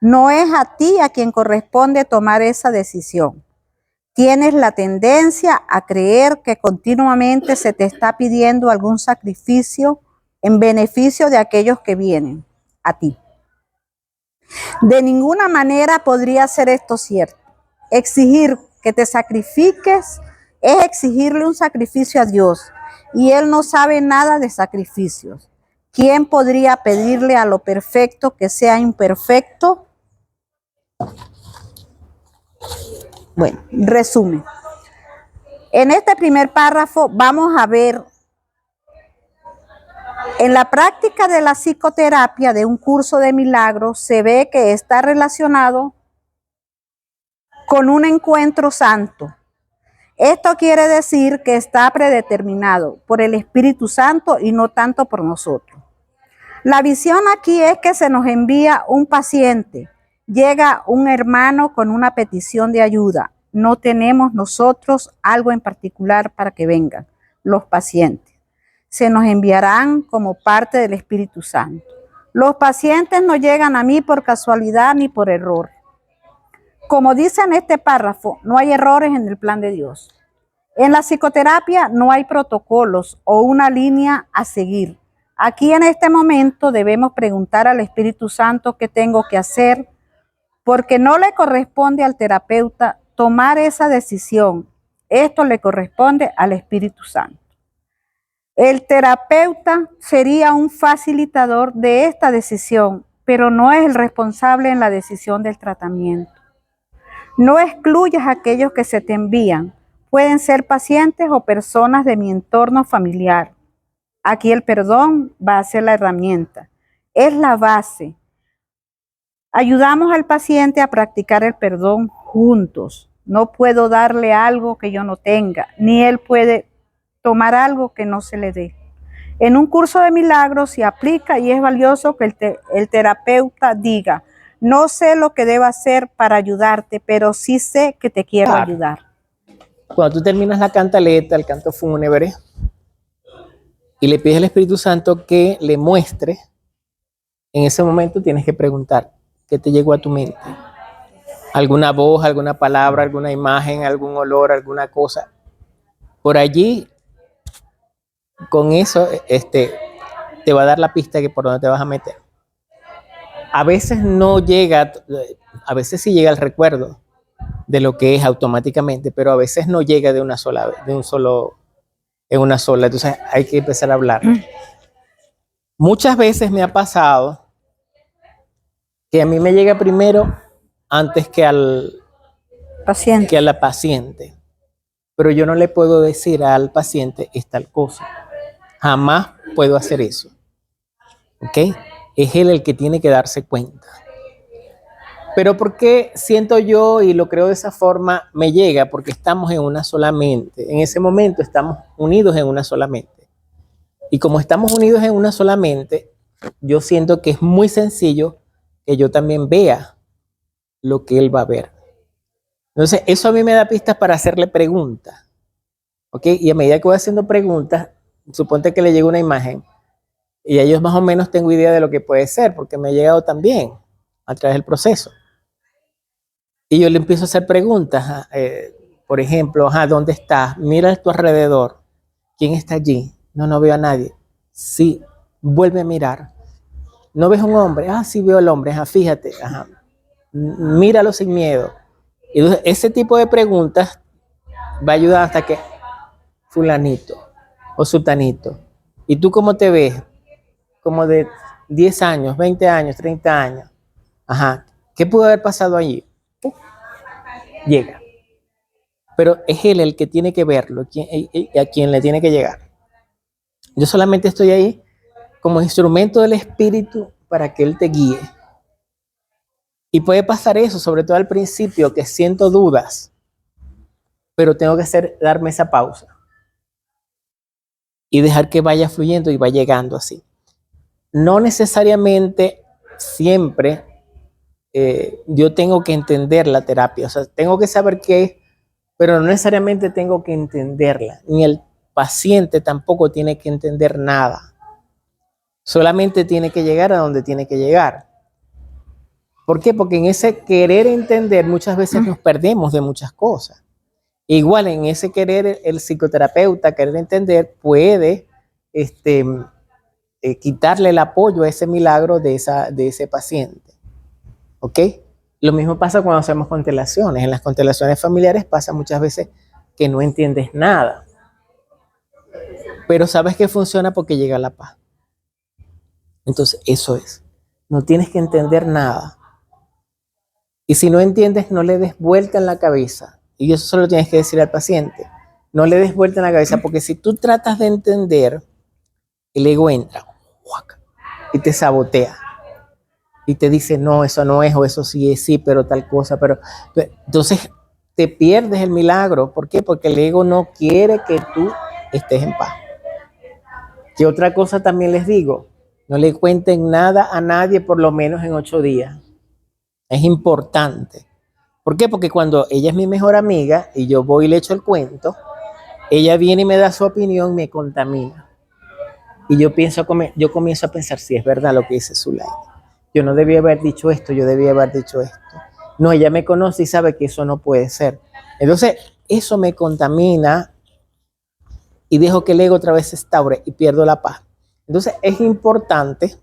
No es a ti a quien corresponde tomar esa decisión. Tienes la tendencia a creer que continuamente se te está pidiendo algún sacrificio en beneficio de aquellos que vienen a ti. De ninguna manera podría ser esto cierto. Exigir que te sacrifiques es exigirle un sacrificio a Dios, y Él no sabe nada de sacrificios. ¿Quién podría pedirle a lo perfecto que sea imperfecto? Bueno, resumen. En este primer párrafo vamos a ver en la práctica de la psicoterapia de un curso de milagros, se ve que está relacionado con un encuentro santo. Esto quiere decir que está predeterminado por el Espíritu Santo y no tanto por nosotros. La visión aquí es que se nos envía un paciente. Llega un hermano con una petición de ayuda. No tenemos nosotros algo en particular para que vengan los pacientes. Se nos enviarán como parte del Espíritu Santo. Los pacientes no llegan a mí por casualidad ni por error. Como dice en este párrafo, no hay errores en el plan de Dios. En la psicoterapia no hay protocolos o una línea a seguir. Aquí en este momento debemos preguntar al Espíritu Santo qué tengo que hacer, porque no le corresponde al terapeuta tomar esa decisión. Esto le corresponde al Espíritu Santo. El terapeuta sería un facilitador de esta decisión, pero no es el responsable en la decisión del tratamiento. No excluyas a aquellos que se te envían. Pueden ser pacientes o personas de mi entorno familiar. Aquí el perdón va a ser la herramienta. Es la base. Ayudamos al paciente a practicar el perdón juntos. No puedo darle algo que yo no tenga, ni él puede tomar algo que no se le dé. En un curso de milagros se aplica y es valioso que el terapeuta diga: no sé lo que debo hacer para ayudarte, pero sí sé que te quiero ayudar. Cuando tú terminas la cantaleta, el canto fúnebre, y le pides al Espíritu Santo que le muestre, en ese momento tienes que preguntar: ¿qué te llegó a tu mente? ¿Alguna voz, alguna palabra, alguna imagen, algún olor, alguna cosa? Por allí, con eso, te va a dar la pista de por dónde te vas a meter. A veces no llega, a veces sí llega el recuerdo de lo que es automáticamente, pero a veces no llega en una sola. Entonces hay que empezar a hablar. Muchas veces me ha pasado que a mí me llega primero antes que a la paciente. Pero yo no le puedo decir al paciente es tal cosa. Jamás puedo hacer eso. ¿Ok? Es él el que tiene que darse cuenta. Pero ¿por qué siento yo y lo creo de esa forma? Me llega porque estamos en una sola mente. En ese momento estamos unidos en una sola mente. Y como estamos unidos en una sola mente, yo siento que es muy sencillo que yo también vea lo que él va a ver. Entonces, eso a mí me da pistas para hacerle preguntas. ¿Ok? Y a medida que voy haciendo preguntas, suponte que le llega una imagen y a ellos más o menos tengo idea de lo que puede ser, porque me ha llegado también a través del proceso. Y yo le empiezo a hacer preguntas, por ejemplo, ¿dónde estás? Mira a tu alrededor. ¿Quién está allí? No, no veo a nadie. Sí, vuelve a mirar. ¿No ves un hombre? Sí veo al hombre. Fíjate. Míralo sin miedo. Y entonces, ese tipo de preguntas va a ayudar hasta que fulanito o sutanito. ¿Y tú cómo te ves? Como de 10 años, 20 años, 30 años. ¿Qué pudo haber pasado allí? Llega. Pero es él el que tiene que verlo, a quien le tiene que llegar. Yo solamente estoy ahí como instrumento del espíritu para que él te guíe. Y puede pasar eso, sobre todo al principio, que siento dudas, pero tengo que darme esa pausa y dejar que vaya fluyendo y va llegando así. No necesariamente siempre yo tengo que entender la terapia, o sea, tengo que saber qué es, pero no necesariamente tengo que entenderla, ni el paciente tampoco tiene que entender nada. Solamente tiene que llegar a donde tiene que llegar. ¿Por qué? Porque en ese querer entender muchas veces nos perdemos de muchas cosas. Igual en ese querer, el psicoterapeuta, querer entender, puede quitarle el apoyo a ese milagro de ese paciente. ¿Ok? Lo mismo pasa cuando hacemos constelaciones. En las constelaciones familiares pasa muchas veces que no entiendes nada. Pero sabes que funciona porque llega la paz. Entonces, eso es. No tienes que entender nada. Y si no entiendes, no le des vuelta en la cabeza. Y eso solo tienes que decir al paciente. No le des vuelta en la cabeza, porque si tú tratas de entender, el ego entra y te sabotea. Y te dice, no, eso no es, o eso sí es, sí, pero tal cosa. Pero entonces te pierdes el milagro. ¿Por qué? Porque el ego no quiere que tú estés en paz. Y otra cosa también les digo, no le cuenten nada a nadie por lo menos en 8 días. Es importante. ¿Por qué? Porque cuando ella es mi mejor amiga y yo voy y le echo el cuento, ella viene y me da su opinión, me contamina. Y yo comienzo a pensar si es verdad lo que dice Zulaida. Yo no debía haber dicho esto, yo debía haber dicho esto. No, ella me conoce y sabe que eso no puede ser. Entonces, eso me contamina y dejo que el ego otra vez se instaure y pierdo la paz. Entonces, es importante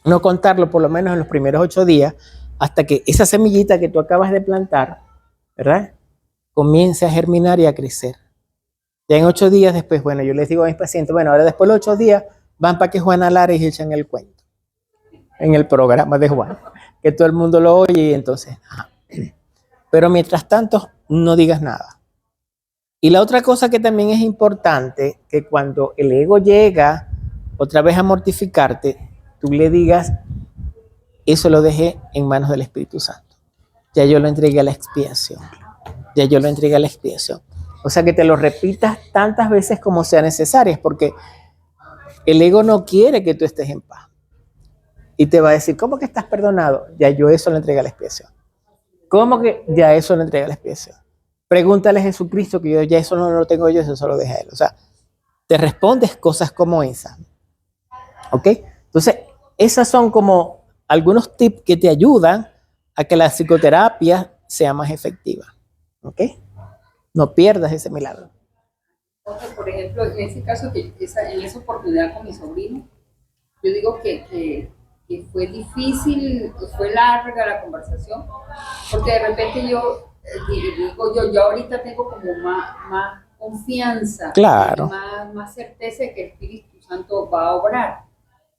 no contarlo por lo menos en los primeros 8 días hasta que esa semillita que tú acabas de plantar, ¿verdad?, comience a germinar y a crecer. Ya en 8 días después, bueno, yo les digo a mis pacientes, bueno, ahora después de los 8 días van para que Juana Lares echan el cuento en el programa de Juan, que todo el mundo lo oye y entonces, pero mientras tanto, no digas nada. Y la otra cosa que también es importante, que cuando el ego llega otra vez a mortificarte, tú le digas, eso lo dejé en manos del Espíritu Santo. Ya yo lo entregué a la expiación. Ya yo lo entregué a la expiación. O sea, que te lo repitas tantas veces como sea necesarias, porque el ego no quiere que tú estés en paz. Y te va a decir, ¿cómo que estás perdonado? Ya yo eso lo entregué a la expiación. ¿Cómo que ya eso lo entregué a la expiación? Pregúntale a Jesucristo que yo ya eso no lo tengo yo, eso solo deja a él. O sea, te respondes cosas como esas. ¿Ok? Entonces, esas son como algunos tips que te ayudan a que la psicoterapia sea más efectiva. ¿Ok? No pierdas ese milagro. Por ejemplo, en ese caso, en esa oportunidad con mi sobrino, yo digo que fue difícil, fue larga la conversación, porque de repente yo ahorita tengo como más confianza, claro, más certeza de que el Espíritu Santo va a obrar.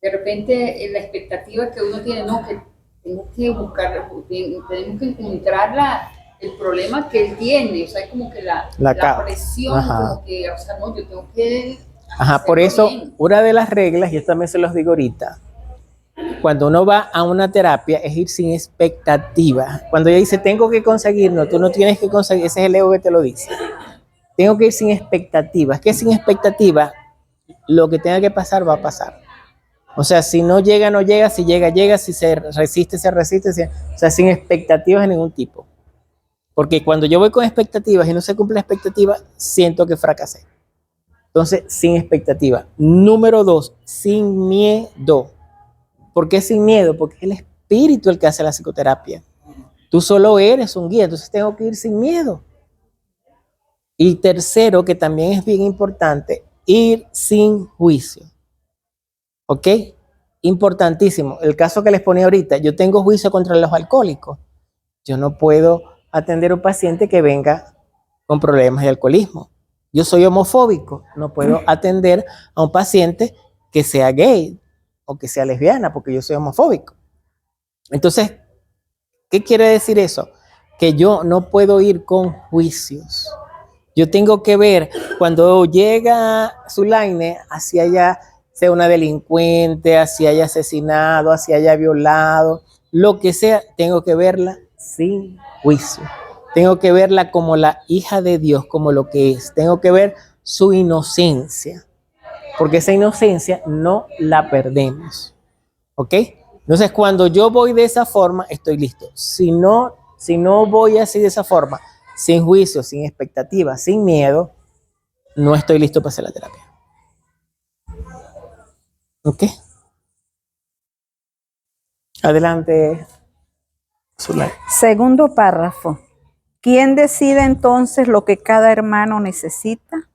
De repente la expectativa que uno tiene, no, que tengo que buscar, tenemos que encontrar el problema que él tiene, o sea, es como que la presión, como que, o sea, no, yo tengo que... Por eso, bien. Una de las reglas, y esto también se los digo ahorita, cuando uno va a una terapia es ir sin expectativa. Cuando ella dice, tengo que conseguir, no, tú no tienes que conseguir, ese es el ego que te lo dice. Tengo que ir sin expectativas. ¿Qué es sin expectativa? Lo que tenga que pasar va a pasar. O sea, si no llega, no llega, si llega, llega, si se resiste, se resiste. O sea, sin expectativas de ningún tipo. Porque cuando yo voy con expectativas y no se cumple la expectativa, siento que fracasé. Entonces, sin expectativa. Número 2, sin miedo. ¿Por qué sin miedo? Porque es el espíritu el que hace la psicoterapia. Tú solo eres un guía, entonces tengo que ir sin miedo. Y tercero, que también es bien importante, ir sin juicio. ¿Ok? Importantísimo. El caso que les ponía ahorita, yo tengo juicio contra los alcohólicos. Yo no puedo atender a un paciente que venga con problemas de alcoholismo. Yo soy homofóbico, no puedo atender a un paciente que sea gay o que sea lesbiana porque yo soy homofóbico. Entonces, ¿qué quiere decir eso? Que yo no puedo ir con juicios. Yo tengo que ver cuando llega Zulaine, así haya sea una delincuente, así haya asesinado, así haya violado, lo que sea, tengo que verla sin juicio. Tengo que verla como la hija de Dios, como lo que es. Tengo que ver su inocencia, porque esa inocencia no la perdemos. ¿Ok? Entonces, cuando yo voy de esa forma, estoy listo. Si no voy así de esa forma, sin juicio, sin expectativa, sin miedo, no estoy listo para hacer la terapia. ¿Ok? Adelante, Zulay. Segundo párrafo. ¿Quién decide entonces lo que cada hermano necesita?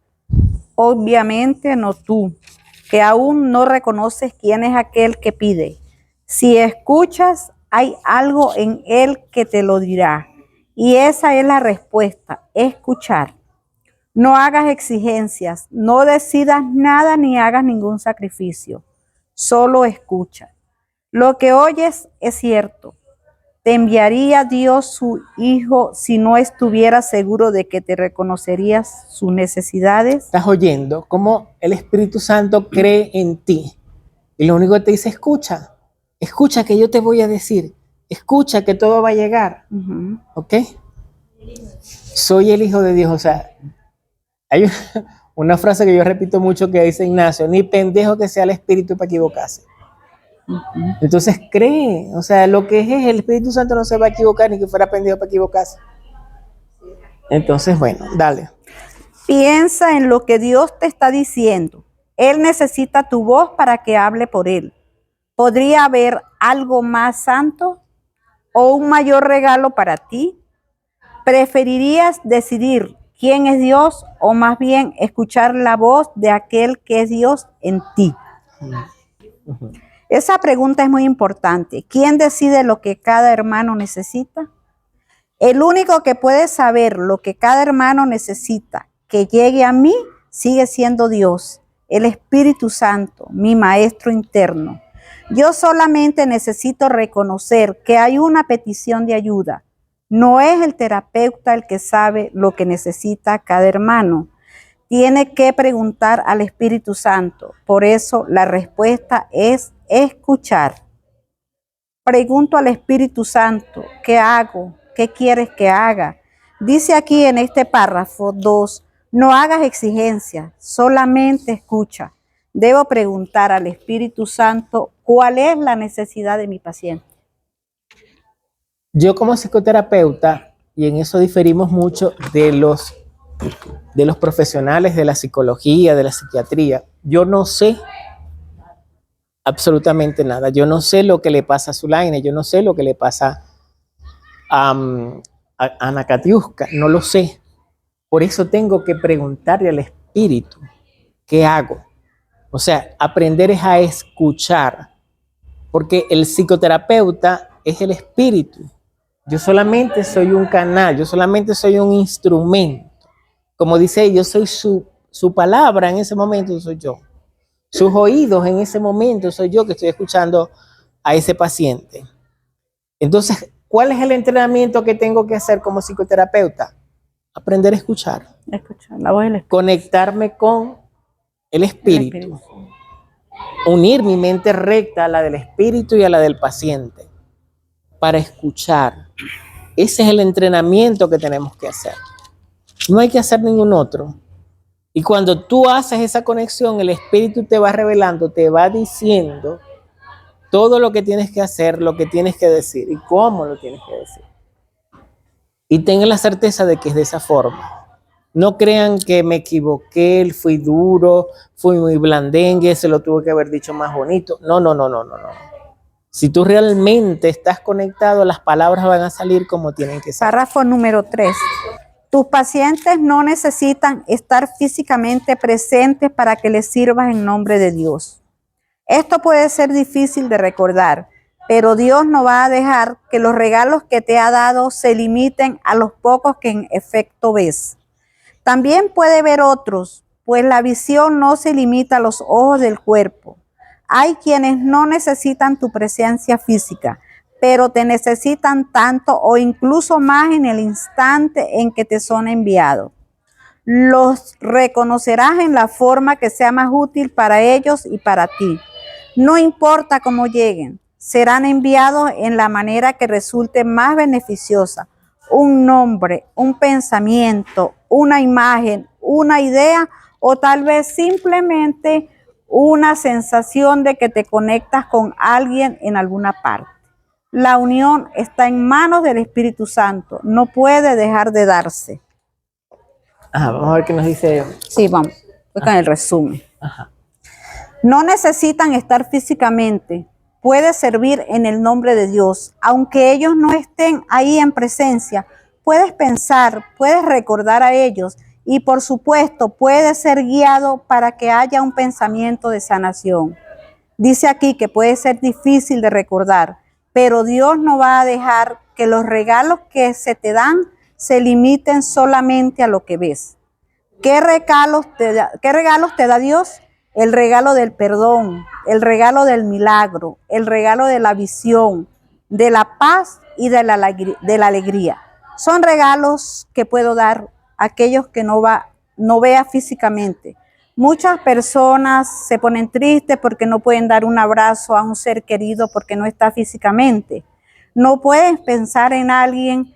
Obviamente no tú, que aún no reconoces quién es aquel que pide. Si escuchas, hay algo en él que te lo dirá. Y esa es la respuesta, escuchar. No hagas exigencias, no decidas nada ni hagas ningún sacrificio. Solo escucha. Lo que oyes es cierto. ¿Te enviaría Dios su Hijo si no estuviera seguro de que te reconocerías sus necesidades? Estás oyendo cómo el Espíritu Santo cree en ti. Y lo único que te dice, escucha. Escucha que yo te voy a decir. Escucha que todo va a llegar. ¿Ok? Soy el Hijo de Dios. O sea, hay una frase que yo repito mucho que dice Ignacio, ni pendejo que sea el Espíritu para equivocarse. Entonces cree, o sea, lo que es el Espíritu Santo no se va a equivocar ni que fuera pendejo para equivocarse. Entonces, bueno, dale. Piensa en lo que Dios te está diciendo. Él necesita tu voz para que hable por él. ¿Podría haber algo más santo o un mayor regalo para ti? ¿Preferirías decidir quién es Dios o más bien escuchar la voz de aquel que es Dios en ti? Esa pregunta es muy importante. ¿Quién decide lo que cada hermano necesita? El único que puede saber lo que cada hermano necesita que llegue a mí sigue siendo Dios, el Espíritu Santo, mi maestro interno. Yo solamente necesito reconocer que hay una petición de ayuda. No es el terapeuta el que sabe lo que necesita cada hermano. Tiene que preguntar al Espíritu Santo. Por eso la respuesta es escuchar. Pregunto al Espíritu Santo, ¿qué hago? ¿Qué quieres que haga? Dice aquí en este párrafo 2, no hagas exigencias, solamente escucha. Debo preguntar al Espíritu Santo cuál es la necesidad de mi paciente. Yo como psicoterapeuta, y en eso diferimos mucho de los profesionales de la psicología, de la psiquiatría, yo no sé absolutamente nada. Yo no sé lo que le pasa a Zulaine, yo no sé lo que le pasa a Ana Katiuska, no lo sé. Por eso tengo que preguntarle al Espíritu, ¿qué hago? O sea, aprender es a escuchar, porque el psicoterapeuta es el Espíritu. Yo solamente soy un canal, yo solamente soy un instrumento. Como dice, yo soy su palabra en ese momento, soy yo. Sus oídos en ese momento soy yo que estoy escuchando a ese paciente. Entonces, ¿cuál es el entrenamiento que tengo que hacer como psicoterapeuta? Aprender a escuchar. Escuchar la voz del Espíritu. Conectarme con el Espíritu. unir mi mente recta a la del espíritu y a la del paciente para escuchar. Ese es el entrenamiento que tenemos que hacer. No hay que hacer ningún otro. Y cuando tú haces esa conexión, el espíritu te va revelando, te va diciendo todo lo que tienes que hacer, lo que tienes que decir y cómo lo tienes que decir. Y tengan la certeza de que es de esa forma. No crean que me equivoqué, fui duro, fui muy blandengue, se lo tuve que haber dicho más bonito. No. Si tú realmente estás conectado, las palabras van a salir como tienen que salir. Párrafo número 3. Tus pacientes no necesitan estar físicamente presentes para que les sirvas en nombre de Dios. Esto puede ser difícil de recordar, pero Dios no va a dejar que los regalos que te ha dado se limiten a los pocos que en efecto ves. También puede ver otros, pues la visión no se limita a los ojos del cuerpo. Hay quienes no necesitan tu presencia física, pero te necesitan tanto o incluso más en el instante en que te son enviados. Los reconocerás en la forma que sea más útil para ellos y para ti. No importa cómo lleguen, serán enviados en la manera que resulte más beneficiosa. Un nombre, un pensamiento, una imagen, una idea o tal vez simplemente una sensación de que te conectas con alguien en alguna parte. La unión está en manos del Espíritu Santo, no puede dejar de darse. Vamos a ver qué nos dice. Sí, vamos, voy con el resumen. Ajá. No necesitan estar físicamente, puede servir en el nombre de Dios. Aunque ellos no estén ahí en presencia, puedes pensar, puedes recordar a ellos y por supuesto puedes ser guiado para que haya un pensamiento de sanación. Dice aquí que puede ser difícil de recordar, pero Dios no va a dejar que los regalos que se te dan se limiten solamente a lo que ves. ¿Qué regalos te da Dios? El regalo del perdón, el regalo del milagro, el regalo de la visión, de la paz y de la alegría. Son regalos que puedo dar a aquellos que no vea físicamente. Muchas personas se ponen tristes porque no pueden dar un abrazo a un ser querido porque no está físicamente. No puedes pensar en alguien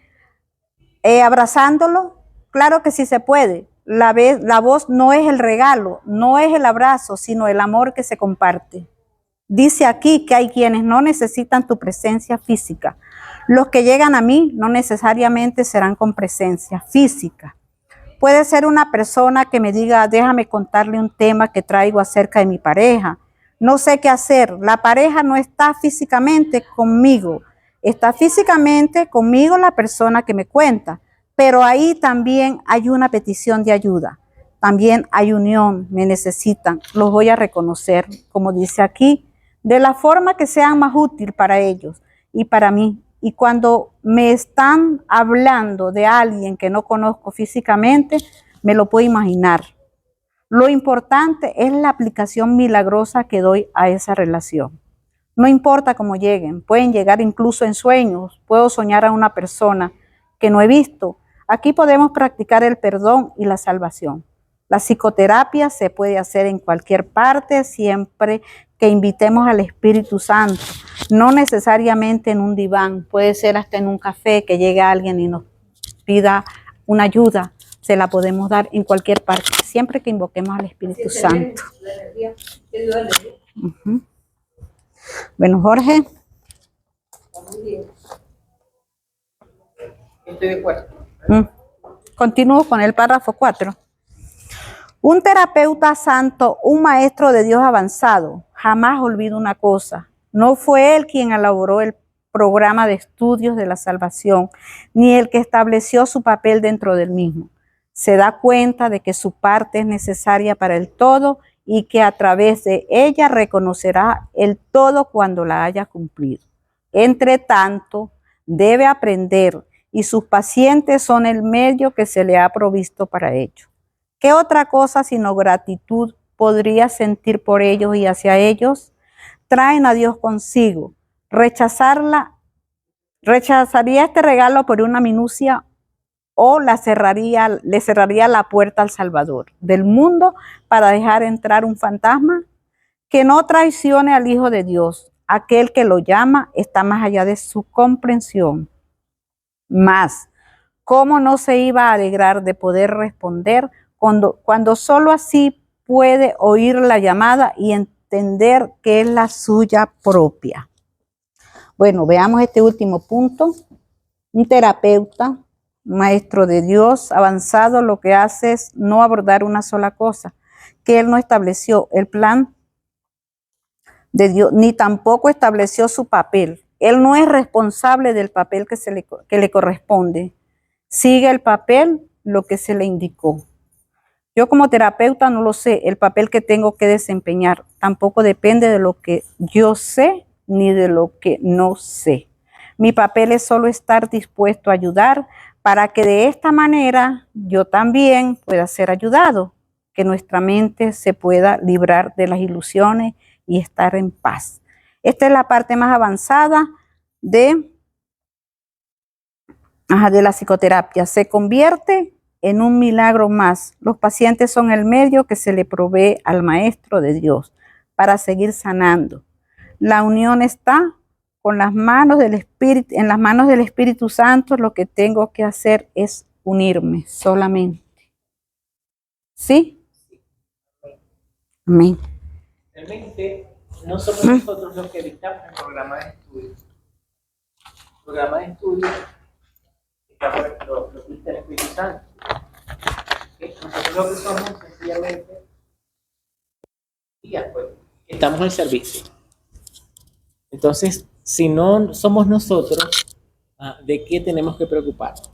abrazándolo. Claro que sí se puede. La voz no es el regalo, no es el abrazo, sino el amor que se comparte. Dice aquí que hay quienes no necesitan tu presencia física. Los que llegan a mí no necesariamente serán con presencia física. Puede ser una persona que me diga, déjame contarle un tema que traigo acerca de mi pareja. No sé qué hacer. La pareja no está físicamente conmigo. Está físicamente conmigo la persona que me cuenta. Pero ahí también hay una petición de ayuda. También hay unión, me necesitan. Los voy a reconocer, como dice aquí, de la forma que sea más útil para ellos y para mí. Y cuando me están hablando de alguien que no conozco físicamente, me lo puedo imaginar. Lo importante es la aplicación milagrosa que doy a esa relación. No importa cómo lleguen, pueden llegar incluso en sueños. Puedo soñar a una persona que no he visto. Aquí podemos practicar el perdón y la salvación. La psicoterapia se puede hacer en cualquier parte, siempre que invitemos al Espíritu Santo. No necesariamente en un diván, puede ser hasta en un café, que llegue alguien y nos pida una ayuda. Se la podemos dar en cualquier parte, siempre que invoquemos al Espíritu Santo. Bueno, Jorge. Estoy de acuerdo. Continúo con el párrafo 4. Un terapeuta santo, un maestro de Dios avanzado, jamás olvida una cosa. No fue él quien elaboró el programa de estudios de la salvación, ni el que estableció su papel dentro del mismo. Se da cuenta de que su parte es necesaria para el todo y que a través de ella reconocerá el todo cuando la haya cumplido. Entre tanto, debe aprender y sus pacientes son el medio que se le ha provisto para ello. ¿Qué otra cosa sino gratitud podría sentir por ellos y hacia ellos? Traen a Dios consigo. ¿Rechazaría este regalo por una minucia o le cerraría la puerta al Salvador del mundo para dejar entrar un fantasma? que no traicione al Hijo de Dios. Aquel que lo llama está más allá de su comprensión. Más, ¿cómo no se iba a alegrar de poder responder cuando solo así puede oír la llamada y entender que es la suya propia? Bueno, veamos este último punto. Un terapeuta, maestro de Dios, avanzado, lo que hace es no abordar una sola cosa, que él no estableció el plan de Dios, ni tampoco estableció su papel. Él no es responsable del papel que le corresponde. Sigue el papel, lo que se le indicó. Yo como terapeuta no lo sé, el papel que tengo que desempeñar. Tampoco depende de lo que yo sé ni de lo que no sé. Mi papel es solo estar dispuesto a ayudar para que de esta manera yo también pueda ser ayudado, que nuestra mente se pueda librar de las ilusiones y estar en paz. Esta es la parte más avanzada de la psicoterapia. Se convierte en un milagro más. Los pacientes son el medio que se le provee al Maestro de Dios para seguir sanando. La unión está con las manos del Espíritu, en las manos del Espíritu Santo. Lo que tengo que hacer es unirme solamente. ¿Sí? Amén. Realmente no somos nosotros los que dictamos el programa de estudio. El programa de estudio está por lo dicta el Espíritu Santo. Nosotros lo que somos sencillamente guías, pues, estamos al servicio. Entonces, si no somos nosotros, ¿de qué tenemos que preocuparnos?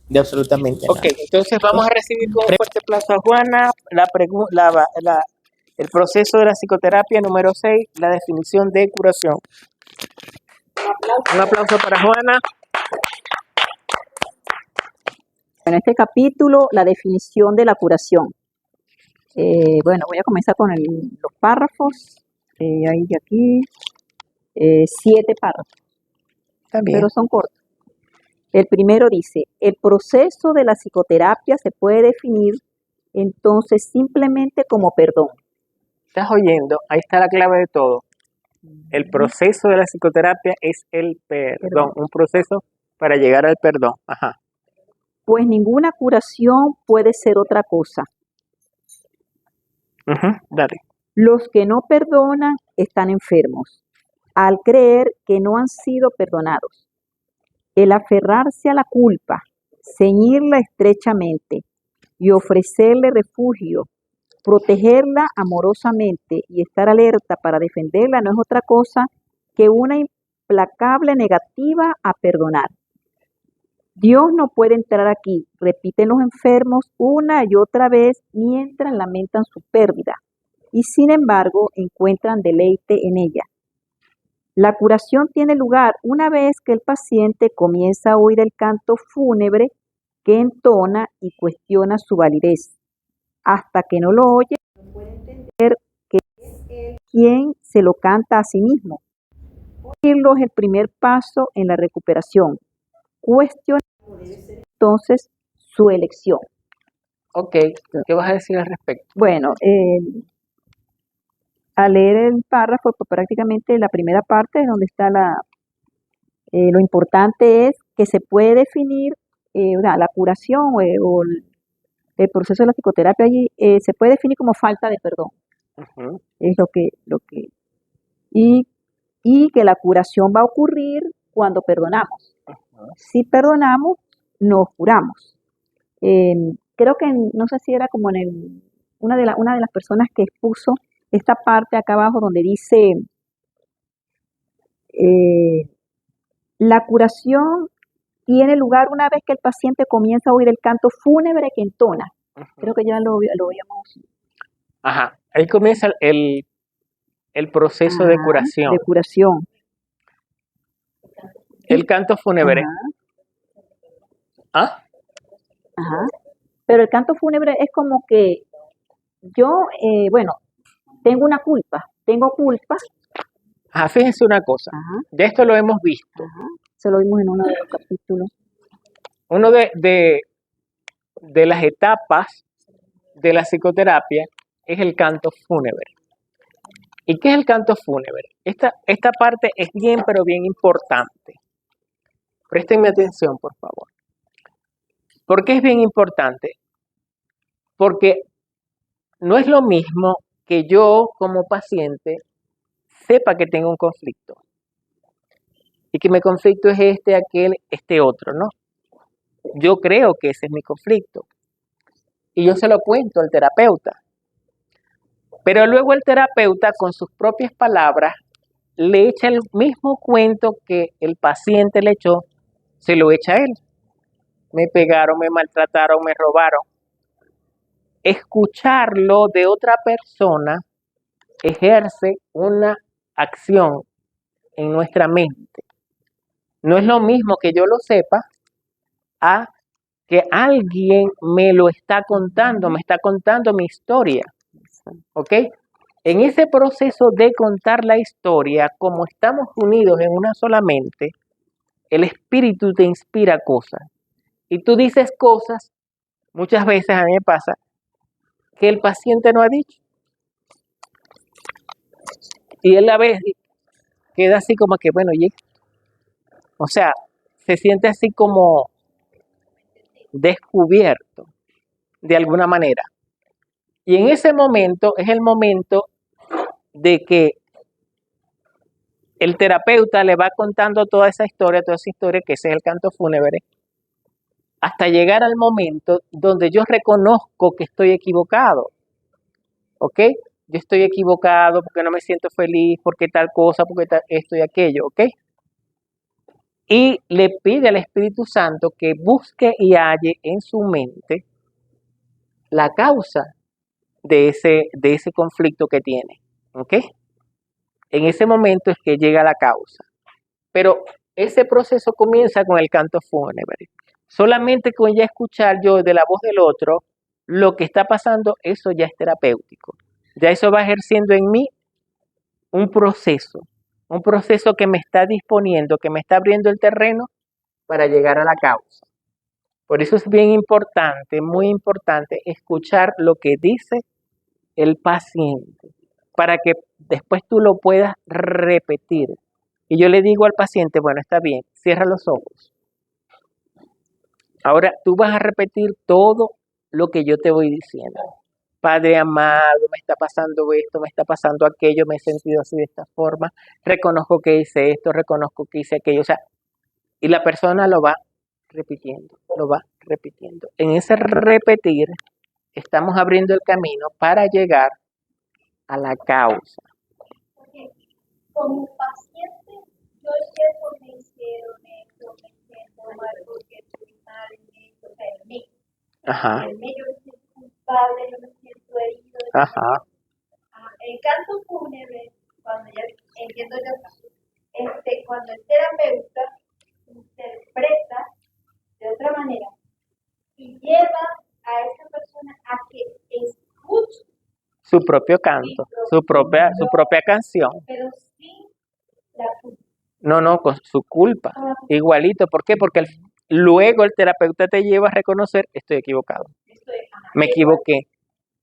De absolutamente nada. Ok, entonces vamos a recibir con un fuerte aplauso a Juana el proceso de la psicoterapia número 6, la definición de curación. Un aplauso para Juana. En este capítulo, la definición de la curación. Bueno, voy a comenzar con los párrafos. Hay de aquí 7 párrafos, También. pero son cortos. El primero dice, el proceso de la psicoterapia se puede definir entonces simplemente como perdón. ¿Estás oyendo? Ahí está la clave de todo. El proceso de la psicoterapia es el perdón, un proceso para llegar al perdón. Ajá. Pues ninguna curación puede ser otra cosa. Dale. Los que no perdonan están enfermos, al creer que no han sido perdonados. El aferrarse a la culpa, ceñirla estrechamente y ofrecerle refugio, protegerla amorosamente y estar alerta para defenderla no es otra cosa que una implacable negativa a perdonar. Dios no puede entrar aquí, repiten los enfermos una y otra vez mientras lamentan su pérdida y sin embargo encuentran deleite en ella. La curación tiene lugar una vez que el paciente comienza a oír el canto fúnebre que entona y cuestiona su validez. Hasta que no lo oye, no puede entender que es él quien se lo canta a sí mismo. Oírlo es el primer paso en la recuperación. Cuestionar debe ser entonces su elección. Ok, ¿qué vas a decir al respecto? Bueno, al leer el párrafo, pues prácticamente la primera parte es donde está lo importante es que se puede definir la curación o el proceso de la psicoterapia allí, se puede definir como falta de perdón. Es lo que y que la curación va a ocurrir cuando perdonamos. Si perdonamos, nos curamos. Creo que no sé si era como en una de las personas que expuso esta parte acá abajo donde dice la curación tiene lugar una vez que el paciente comienza a oír el canto fúnebre que entona. Creo que ya lo habíamos. Ajá, ahí comienza el proceso de curación. De curación. El canto fúnebre. Ajá. Pero el canto fúnebre es como que yo, tengo una culpa, tengo culpa. Fíjense una cosa, de esto lo hemos visto. Se lo vimos en uno de los capítulos. Uno de las etapas de la psicoterapia es el canto fúnebre. ¿Y qué es el canto fúnebre? Esta parte es bien, pero bien importante. Préstenme atención, por favor. ¿Por qué es bien importante? Porque no es lo mismo que yo como paciente sepa que tengo un conflicto y que mi conflicto es este, aquel, este otro, ¿no? Yo creo que ese es mi conflicto y yo se lo cuento al terapeuta. Pero luego el terapeuta con sus propias palabras le echa el mismo cuento que el paciente le echó, se lo echa a él. Me pegaron, me maltrataron, me robaron. Escucharlo de otra persona ejerce una acción en nuestra mente. No es lo mismo que yo lo sepa a que alguien me lo está contando, me está contando mi historia. ¿Ok? En ese proceso de contar la historia, como estamos unidos en una sola mente, el espíritu te inspira cosas. Y tú dices cosas, muchas veces a mí me pasa, que el paciente no ha dicho. Y él a veces queda así como que, bueno, y o sea, se siente así como descubierto de alguna manera. Y en ese momento es el momento de que el terapeuta le va contando toda esa historia, que ese es el canto fúnebre, hasta llegar al momento donde yo reconozco que estoy equivocado. ¿Ok? Yo estoy equivocado porque no me siento feliz, porque tal cosa, porque esto y aquello. ¿Ok? Y le pide al Espíritu Santo que busque y halle en su mente la causa de ese conflicto que tiene. ¿Ok? En ese momento es que llega la causa. Pero ese proceso comienza con el canto fúnebre. Solamente con ya escuchar yo de la voz del otro lo que está pasando, eso ya es terapéutico. Ya eso va ejerciendo en mí un proceso que me está disponiendo, que me está abriendo el terreno para llegar a la causa. Por eso es bien importante, muy importante, escuchar lo que dice el paciente, para que después tú lo puedas repetir. Y yo le digo al paciente, bueno, está bien, cierra los ojos. Ahora tú vas a repetir todo lo que yo te voy diciendo. Padre amado, me está pasando esto, me está pasando aquello, me he sentido así de esta forma, reconozco que hice esto, reconozco que hice aquello, o sea, y la persona lo va repitiendo, lo va repitiendo. En ese repetir estamos abriendo el camino para llegar a la causa. Porque como paciente, yo llevo me hicieron esto, me siento mal porque estoy mal en esto, o sea, en mí. Ajá, En mí yo me siento culpable, yo me siento herido. ajá, El canto fúnebre, cuando ya entiendo yo, cuando el terapeuta interpreta de otra manera y lleva a esa persona a que escuche su propio canto, su propia canción. pero sin la culpa. No, con su culpa. Igualito. ¿Por qué? Porque luego el terapeuta te lleva a reconocer, estoy equivocado, me equivoqué.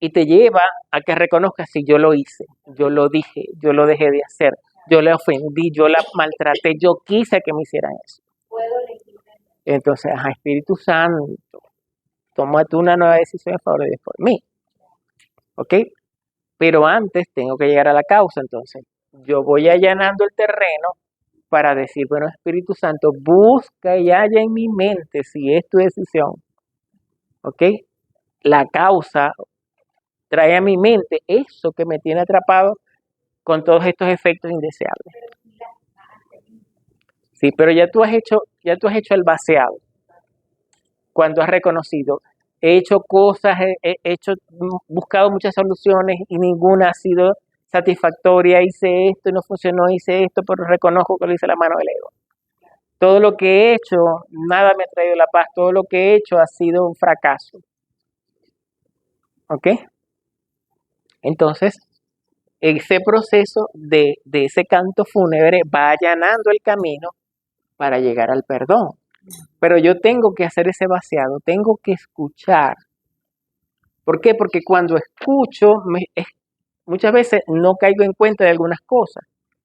Y te lleva a que reconozcas si yo lo hice, yo lo dije, yo lo dejé de hacer, yo la ofendí, yo la maltraté, yo quise que me hicieran eso. Puedo elegir. Entonces, Espíritu Santo, toma tú una nueva decisión a favor de Dios por mí. ¿Ok? Pero antes tengo que llegar a la causa. Entonces, yo voy allanando el terreno para decir, bueno, Espíritu Santo, busca y halla en mi mente si es tu decisión. ¿Ok? La causa trae a mi mente eso que me tiene atrapado con todos estos efectos indeseables. Sí, pero ya tú has hecho el vaciado. Cuando has reconocido, he hecho cosas, buscado muchas soluciones y ninguna ha sido satisfactoria. Hice esto y no funcionó, hice esto, pero reconozco que lo hice a la mano del ego. Todo lo que he hecho, nada me ha traído la paz. Todo lo que he hecho ha sido un fracaso. ¿Ok? Entonces, ese proceso de ese canto fúnebre va allanando el camino para llegar al perdón. Pero yo tengo que hacer ese vaciado, tengo que escuchar. ¿Por qué? Porque cuando escucho, muchas veces no caigo en cuenta de algunas cosas.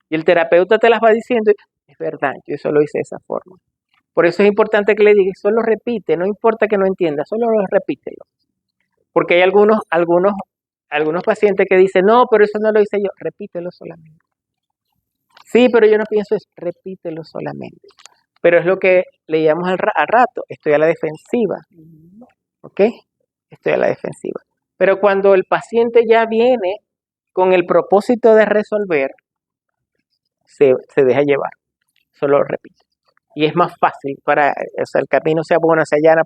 Y el terapeuta te las va diciendo, y es verdad, yo eso lo hice de esa forma. Por eso es importante que le digas, solo repite, no importa que no entienda, solo repítelo. Porque hay algunos pacientes que dicen, no, pero eso no lo hice yo, repítelo solamente. Sí, pero yo no pienso eso, repítelo solamente. Pero es lo que leíamos al rato, estoy a la defensiva, ¿ok? Estoy a la defensiva. Pero cuando el paciente ya viene con el propósito de resolver, se deja llevar, solo repite. Y es más fácil o sea, el camino se abona, se allana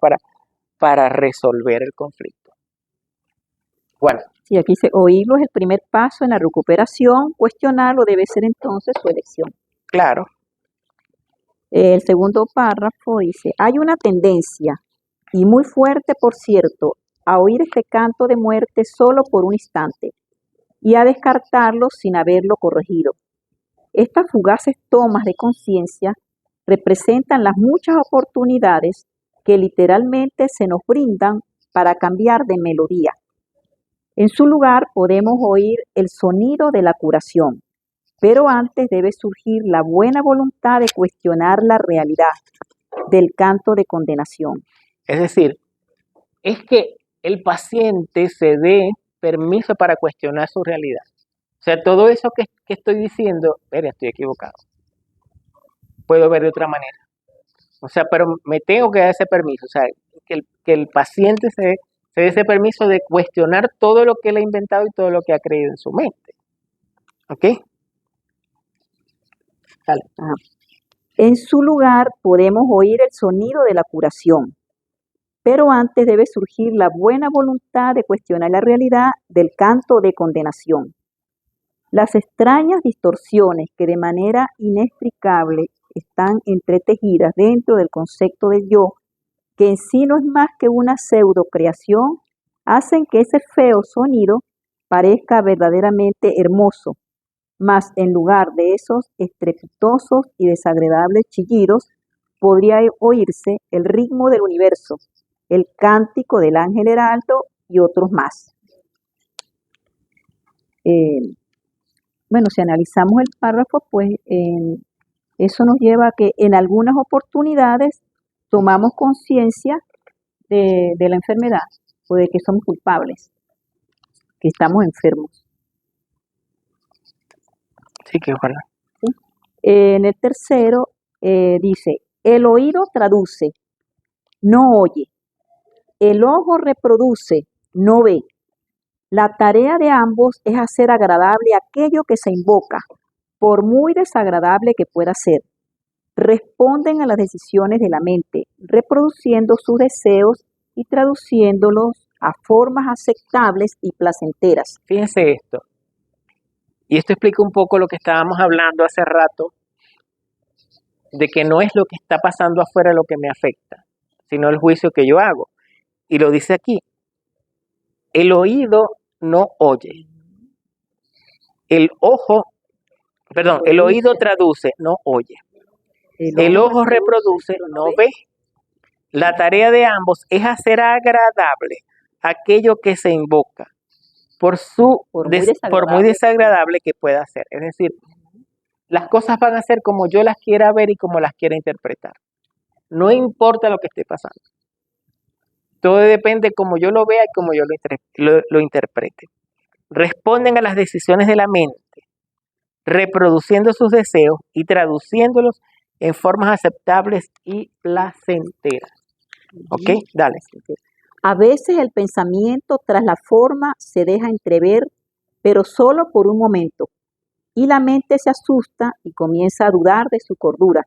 para resolver el conflicto. Bueno, Sí, aquí dice, oírlo es el primer paso en la recuperación, cuestionarlo debe ser entonces su elección. claro, El segundo párrafo dice, hay una tendencia, y muy fuerte por cierto, a oír este canto de muerte solo por un instante y a descartarlo sin haberlo corregido. Estas fugaces tomas de conciencia representan las muchas oportunidades que literalmente se nos brindan para cambiar de melodía. En su lugar podemos oír el sonido de la curación, pero antes debe surgir la buena voluntad de cuestionar la realidad del canto de condenación. es decir, es que el paciente se dé permiso para cuestionar su realidad. O sea, todo eso que estoy diciendo, espera, estoy equivocado. Puedo ver de otra manera. O sea, pero me tengo que dar ese permiso. O sea, que el paciente se dé ese permiso de cuestionar todo lo que él ha inventado y todo lo que ha creído en su mente. ¿Ok? Dale. Ajá. En su lugar podemos oír el sonido de la curación, pero antes debe surgir la buena voluntad de cuestionar la realidad del canto de condenación. Las extrañas distorsiones que de manera inexplicable están entretejidas dentro del concepto de yo, que en sí no es más que una pseudocreación, hacen que ese feo sonido parezca verdaderamente hermoso, mas en lugar de esos estrepitosos y desagradables chillidos, podría oírse el ritmo del universo, el cántico del ángel heraldo y otros más. Bueno, si analizamos el párrafo, pues eso nos lleva a que en algunas oportunidades tomamos conciencia de la enfermedad o de que somos culpables, que estamos enfermos. Sí, que ojalá. ¿Sí? En el tercero dice, el oído traduce, no oye. El ojo reproduce, no ve. La tarea de ambos es hacer agradable aquello que se invoca, por muy desagradable que pueda ser. Responden a las decisiones de la mente, reproduciendo sus deseos y traduciéndolos a formas aceptables y placenteras. Fíjense esto. Y esto explica un poco lo que estábamos hablando hace rato, de que no es lo que está pasando afuera lo que me afecta, sino el juicio que yo hago. Y lo dice aquí, el oído no oye. El oído traduce, no oye. El ojo reproduce, no ve. La tarea de ambos es hacer agradable aquello que se invoca, por muy desagradable que pueda ser. Es decir, las cosas van a ser como yo las quiera ver y como las quiera interpretar. No importa lo que esté pasando. Todo depende de cómo yo lo vea y cómo yo lo interprete. Responden a las decisiones de la mente, reproduciendo sus deseos y traduciéndolos en formas aceptables y placenteras. ¿Ok? Dale. A veces el pensamiento tras la forma se deja entrever, pero solo por un momento, y la mente se asusta y comienza a dudar de su cordura,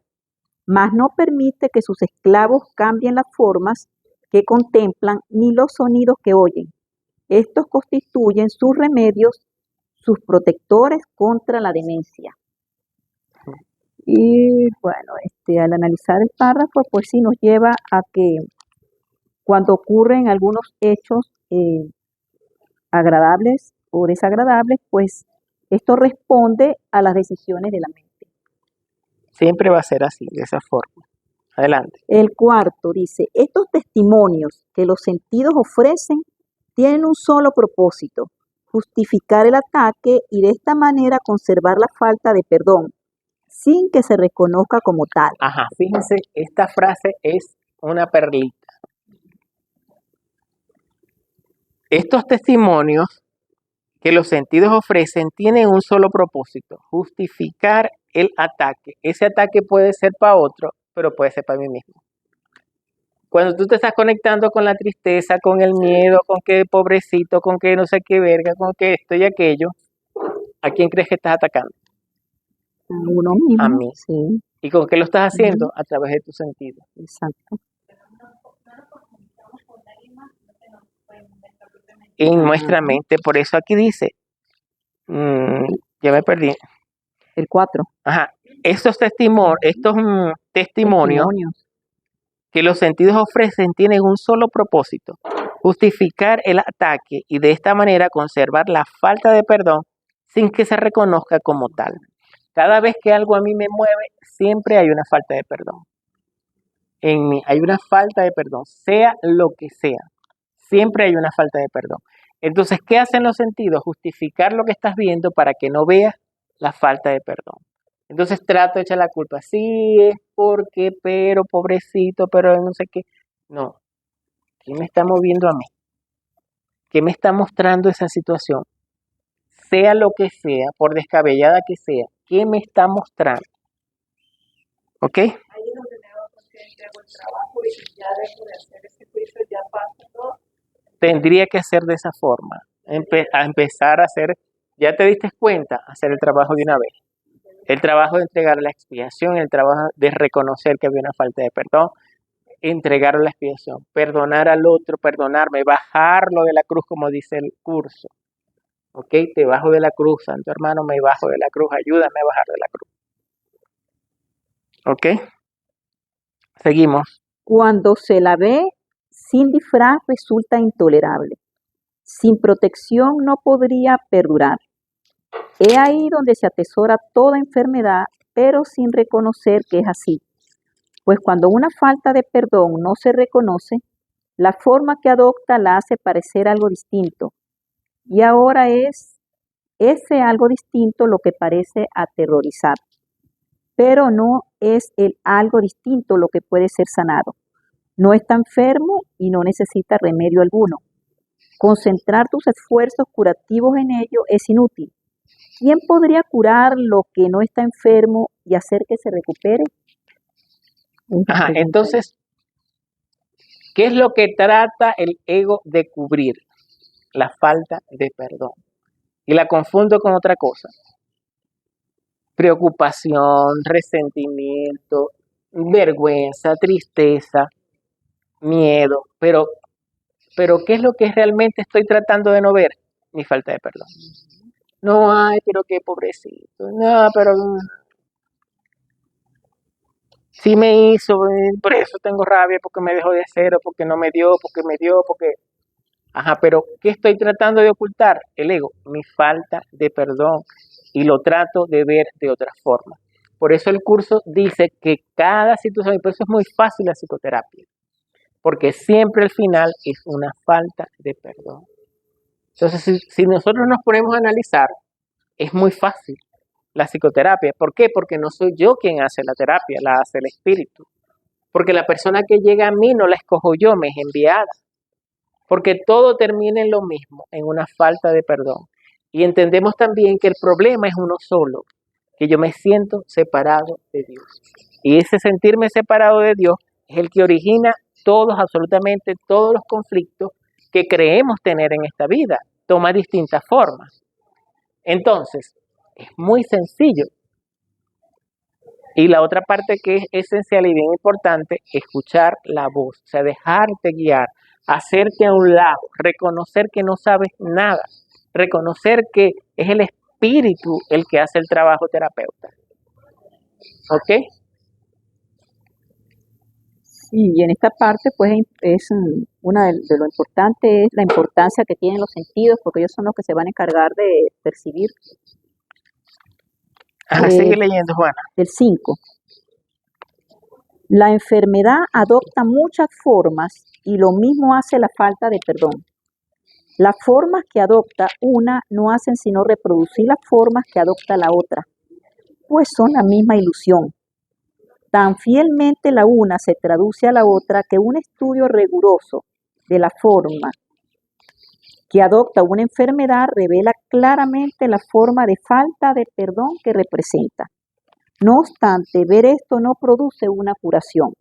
mas no permite que sus esclavos cambien las formas que contemplan ni los sonidos que oyen. Estos constituyen sus remedios, sus protectores contra la demencia. Y bueno, al analizar el párrafo, pues sí nos lleva a que cuando ocurren algunos hechos agradables o desagradables, pues esto responde a las decisiones de la mente. Siempre va a ser así, de esa forma. Adelante. El cuarto dice, estos testimonios que los sentidos ofrecen tienen un solo propósito, justificar el ataque y de esta manera conservar la falta de perdón, sin que se reconozca como tal. Ajá, fíjense, esta frase es una perlita. Estos testimonios que los sentidos ofrecen tienen un solo propósito: justificar el ataque. Ese ataque puede ser para otro, pero puede ser para mí mismo. Cuando tú te estás conectando con la tristeza, con el miedo, con que pobrecito, con que no sé qué verga, con que esto y aquello, ¿a quién crees que estás atacando? A uno mismo. A mí. Sí, ¿Y con qué lo estás haciendo? A través de tus sentidos. exacto. En nuestra mente, por eso aquí dice, ya me perdí. El 4. Ajá, estos testimonios que los sentidos ofrecen tienen un solo propósito: justificar el ataque y de esta manera conservar la falta de perdón sin que se reconozca como tal. Cada vez que algo a mí me mueve, siempre hay una falta de perdón. En mí hay una falta de perdón, sea lo que sea. Siempre hay una falta de perdón. Entonces, ¿qué hacen los sentidos? Justificar lo que estás viendo para que no veas la falta de perdón. Entonces trato de echar la culpa. Sí, es porque, pero, pobrecito, pero no sé qué. No. ¿Qué me está moviendo a mí? ¿Qué me está mostrando esa situación? Sea lo que sea, por descabellada que sea, ¿qué me está mostrando? ¿Ok? Ahí es donde me hago consciente, hago el trabajo y ya dejo de hacer ese juicio, ya pasa todo. Tendría que hacer de esa forma. A empezar a hacer, ya te diste cuenta, hacer el trabajo de una vez. El trabajo de entregar la expiación, el trabajo de reconocer que había una falta de perdón, entregar la expiación, perdonar al otro, perdonarme, bajarlo de la cruz, como dice el curso. ¿Ok? Te bajo de la cruz, santo hermano, me bajo de la cruz, ayúdame a bajar de la cruz. ¿Ok? Seguimos. Cuando se la ve sin disfraz resulta intolerable. Sin protección no podría perdurar. He ahí donde se atesora toda enfermedad, pero sin reconocer que es así. Pues cuando una falta de perdón no se reconoce, la forma que adopta la hace parecer algo distinto. Y ahora es ese algo distinto lo que parece aterrorizar. Pero no es el algo distinto lo que puede ser sanado. No está enfermo y no necesita remedio alguno. Concentrar tus esfuerzos curativos en ello es inútil. ¿Quién podría curar lo que no está enfermo y hacer que se recupere? Ajá, entonces, ¿qué es lo que trata el ego de cubrir? La falta de perdón. Y la confundo con otra cosa. Preocupación, resentimiento, vergüenza, tristeza, miedo. Pero ¿qué es lo que realmente estoy tratando de no ver? Mi falta de perdón. No, ay, pero qué pobrecito. No, pero sí me hizo, por eso tengo rabia, porque me dejó de hacer, o porque no me dio, porque... Ajá, pero ¿qué estoy tratando de ocultar? El ego, mi falta de perdón. Y lo trato de ver de otra forma. Por eso el curso dice que cada situación, y por eso es muy fácil la psicoterapia, porque siempre al final es una falta de perdón. Entonces, si nosotros nos ponemos a analizar, es muy fácil la psicoterapia. ¿Por qué? Porque no soy yo quien hace la terapia, la hace el espíritu. Porque la persona que llega a mí no la escojo yo, me es enviada. Porque todo termina en lo mismo, en una falta de perdón. Y entendemos también que el problema es uno solo, que yo me siento separado de Dios. Y ese sentirme separado de Dios es el que origina todos, absolutamente todos los conflictos que creemos tener en esta vida. Toma distintas formas. Entonces, es muy sencillo. Y la otra parte que es esencial y bien importante, escuchar la voz, o sea, dejarte guiar, hacerte a un lado, reconocer que no sabes nada, reconocer que es el espíritu el que hace el trabajo terapeuta. ¿Ok? Sí, y en esta parte, pues, es una de lo importante es la importancia que tienen los sentidos, porque ellos son los que se van a encargar de percibir. Ajá, sigue leyendo, Juana. El 5. La enfermedad adopta muchas formas y lo mismo hace la falta de perdón. Las formas que adopta una no hacen sino reproducir las formas que adopta la otra, pues son la misma ilusión. Tan fielmente la una se traduce a la otra que un estudio riguroso de la forma que adopta una enfermedad revela claramente la forma de falta de perdón que representa. No obstante, ver esto no produce una curación.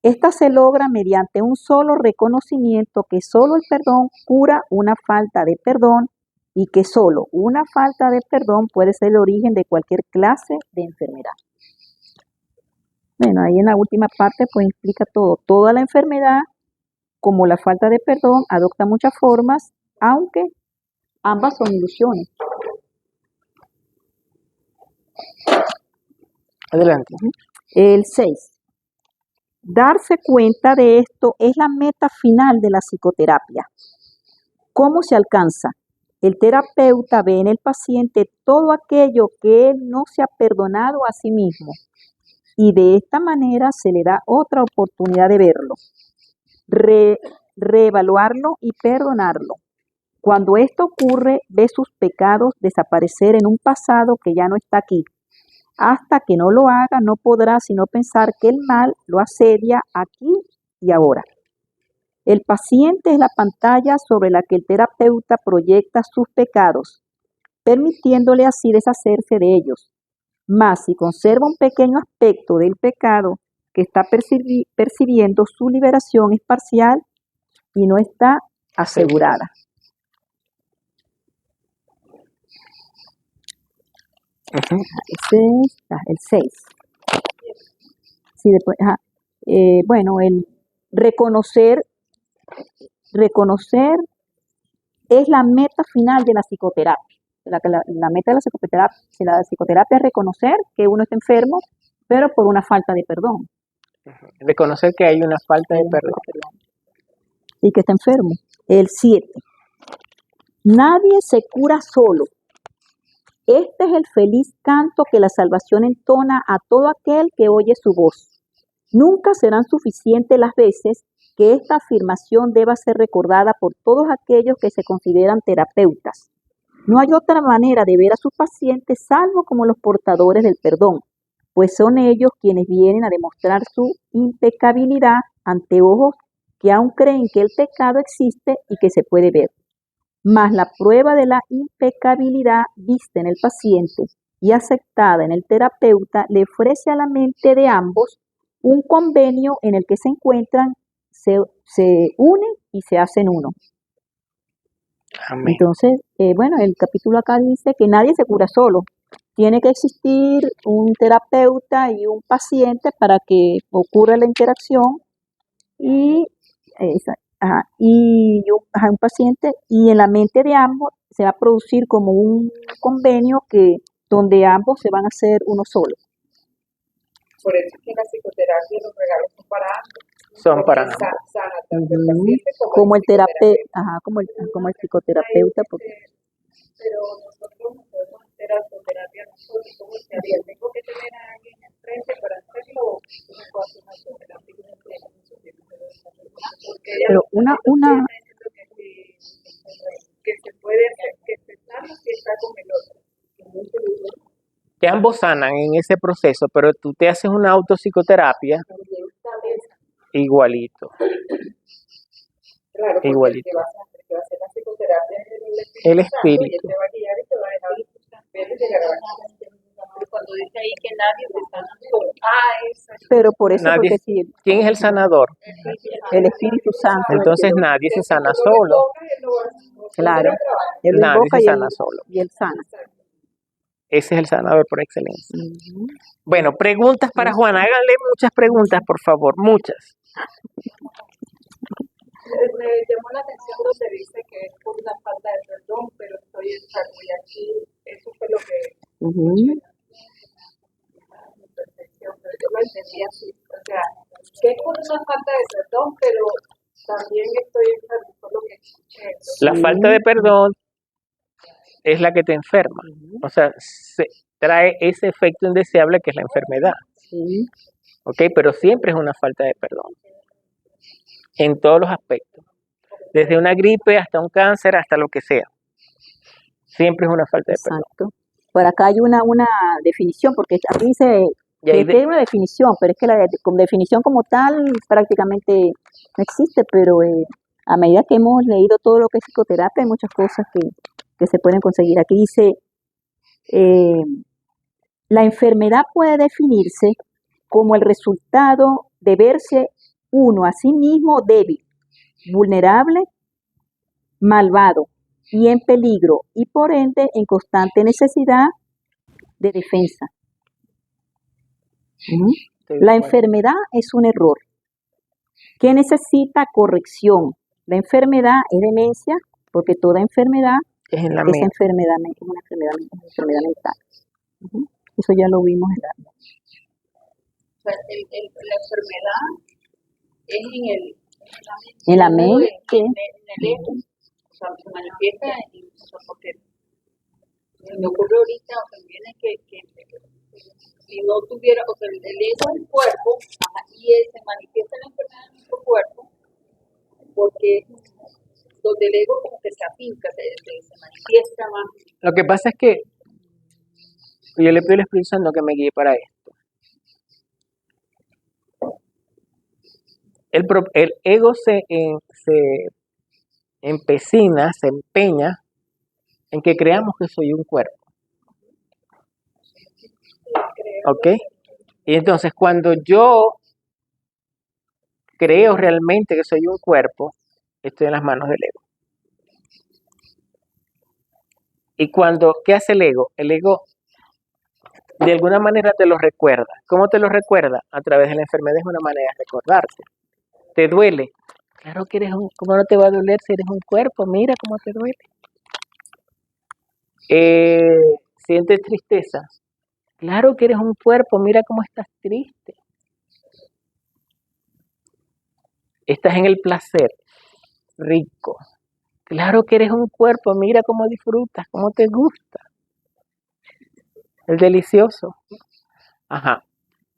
Esta se logra mediante un solo reconocimiento que solo el perdón cura una falta de perdón y que solo una falta de perdón puede ser el origen de cualquier clase de enfermedad. Bueno, ahí en la última parte pues explica todo. Toda la enfermedad, como la falta de perdón, adopta muchas formas, aunque ambas son ilusiones. Adelante. El 6. Darse cuenta de esto es la meta final de la psicoterapia. ¿Cómo se alcanza? El terapeuta ve en el paciente todo aquello que él no se ha perdonado a sí mismo y de esta manera se le da otra oportunidad de verlo, reevaluarlo y perdonarlo. Cuando esto ocurre, ve sus pecados desaparecer en un pasado que ya no está aquí. Hasta que no lo haga, no podrá sino pensar que el mal lo asedia aquí y ahora. El paciente es la pantalla sobre la que el terapeuta proyecta sus pecados, permitiéndole así deshacerse de ellos. Mas si conserva un pequeño aspecto del pecado que está percibiendo, su liberación es parcial y no está asegurada. Ese es el 6. Sí, después, bueno, el reconocer es la meta final de la psicoterapia. La meta de la psicoterapia es reconocer que uno está enfermo, pero por una falta de perdón. Reconocer que hay una falta de perdón. Y que está enfermo. El 7. Nadie se cura solo. Este es el feliz canto que la salvación entona a todo aquel que oye su voz. Nunca serán suficientes las veces que esta afirmación deba ser recordada por todos aquellos que se consideran terapeutas. No hay otra manera de ver a sus pacientes salvo como los portadores del perdón, pues son ellos quienes vienen a demostrar su impecabilidad ante ojos que aún creen que el pecado existe y que se puede ver. Mas la prueba de la impecabilidad vista en el paciente y aceptada en el terapeuta le ofrece a la mente de ambos un convenio en el que se encuentran, se unen y se hacen uno. Amén. Entonces, bueno, el capítulo acá dice que nadie se cura solo. Tiene que existir un terapeuta y un paciente para que ocurra la interacción y un paciente, y en la mente de ambos se va a producir como un convenio donde ambos se van a hacer uno solo. Por eso es que en la psicoterapia los regalos son para ambos. Son para ambos. Sana tanto el paciente Como el psicoterapeuta. como el psicoterapeuta. Pero nosotros no podemos hacer autoterapia nosotros como estaría. Tengo que tener a alguien enfrente para hacerlo, o no puedo hacer una autoterapia Pero que se puede hacer, que se sana si está con el otro. Que ambos sanan en ese proceso, pero tú te haces una autopsicoterapia igualito. Claro, igualito. el que va a hacer la psicoterapia es El espíritu. Y él te va a guiar y te va a dejar ver y llegar a cuando dice ahí que nadie se sana solo. Pero por eso, Nadie, porque si ¿quién es el sanador? el Espíritu Santo. Entonces nadie se sana solo. Claro, él lo Nadie invoca se y sana él, solo. y él sana. Ese es el sanador por excelencia. Bueno, preguntas para Juana. Háganle muchas preguntas, por favor. Muchas. Me llamó la atención donde dice que es por una falta de perdón, pero estoy enfermo y aquí eso fue lo que mi percepción, pero yo lo entendí así, o sea, que es por una falta de perdón, pero también estoy enfermo, por lo que escuché. La falta de perdón es la que te enferma. O sea, se trae ese efecto indeseable que es la enfermedad. ¿Ok? Pero siempre es una falta de perdón. En todos los aspectos. Desde una gripe hasta un cáncer, hasta lo que sea. Siempre es una falta de perdón. Exacto. Por acá hay una definición, porque aquí dice Y ahí que tiene una definición, pero es que con definición como tal prácticamente no existe, pero a medida que hemos leído todo lo que es psicoterapia, hay muchas cosas que se pueden conseguir. Aquí dice, la enfermedad puede definirse como el resultado de verse uno a sí mismo débil, vulnerable, malvado y en peligro, y por ende en constante necesidad de defensa. Estoy de La acuerdo. enfermedad es un error que necesita corrección. La enfermedad es demencia, porque toda enfermedad Es en la es mente. una enfermedad mental. Eso ya lo vimos en la... O sea, la enfermedad es En la mente. en el ego. O sea, se manifiesta o sea, porque se me ocurre ahorita, o sea, viene que si no tuviera, o sea, el ego es el cuerpo, y se manifiesta la enfermedad en nuestro cuerpo, porque donde el ego como que se afinca, se manifiesta más. Lo que pasa es que yo le pido al Espíritu Santo que me guíe para esto. El ego se empecina, se empeña en que creamos que soy un cuerpo. ¿Ok? Y entonces cuando yo creo realmente que soy un cuerpo, estoy en las manos del ego. Y ¿qué hace el ego? El ego de alguna manera te lo recuerda. ¿Cómo te lo recuerda? A través de la enfermedad es una manera de recordarte. ¿Te duele? Claro que ¿cómo no te va a doler si eres un cuerpo? Mira cómo te duele. ¿Sientes tristeza? Claro que eres un cuerpo, mira cómo estás triste. Estás en el placer, rico. Claro que eres un cuerpo, mira cómo disfrutas, cómo te gusta. El delicioso. Ajá.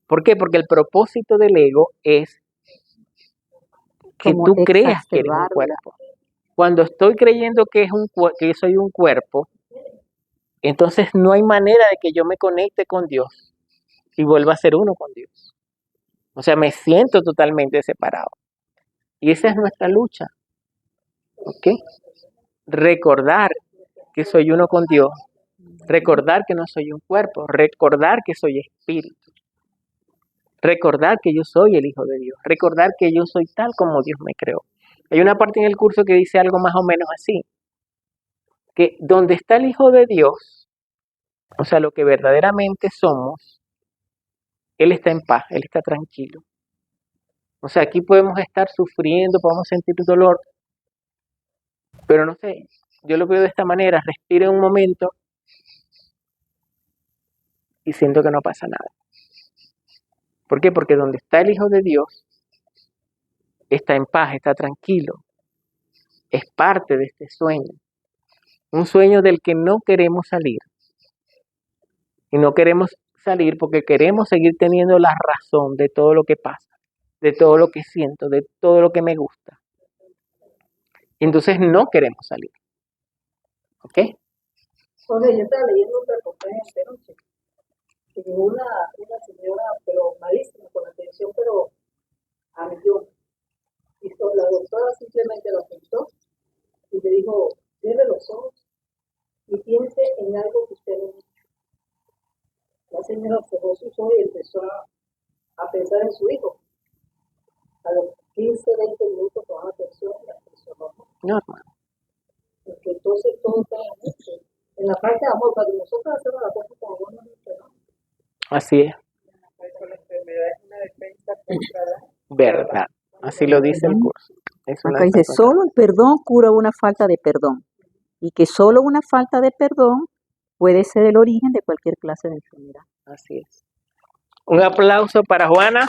¿Por qué? Porque el propósito del ego es que Como tú creas que eres un exacerbarla. cuerpo. Cuando estoy creyendo que soy un cuerpo, entonces no hay manera de que yo me conecte con Dios y vuelva a ser uno con Dios. O sea, me siento totalmente separado. Y esa es nuestra lucha. ¿Ok? Recordar que soy uno con Dios. Recordar que no soy un cuerpo. Recordar que soy espíritu. Recordar que yo soy el Hijo de Dios. Recordar que yo soy tal como Dios me creó. Hay una parte en el curso que dice algo más o menos así. Que donde está el Hijo de Dios, o sea, lo que verdaderamente somos, Él está en paz, Él está tranquilo. O sea, aquí podemos estar sufriendo, podemos sentir dolor, pero no sé, yo lo veo de esta manera, respiro un momento y siento que no pasa nada. ¿Por qué? Porque donde está el Hijo de Dios, está en paz, está tranquilo. Es parte de este sueño. Un sueño del que no queremos salir. Y no queremos salir porque queremos seguir teniendo la razón de todo lo que pasa, de todo lo que siento, de todo lo que me gusta. Entonces no queremos salir. ¿Ok? Jorge, yo estaba leyendo un reportaje esta noche, que llegó una señora, pero malísima, con la atención, pero a millón. Y la doctora simplemente la sentó y le dijo, cierre los ojos y piense en algo que usted no ha hecho. La señora cerró sus ojos y empezó a pensar en su hijo. A los 15, 20 minutos con atención, la atención No, hermano. porque entonces todo está en la parte de amor. Cuando nosotros hacemos la cosa con amor, no. Así es. La enfermedad es una defensa contra la Verdad. Así lo dice el curso. Es una Acá dice, defensa contra- solo el perdón cura una falta de perdón. Y que solo una falta de perdón puede ser el origen de cualquier clase de enfermedad. Así es. Un aplauso para Juana.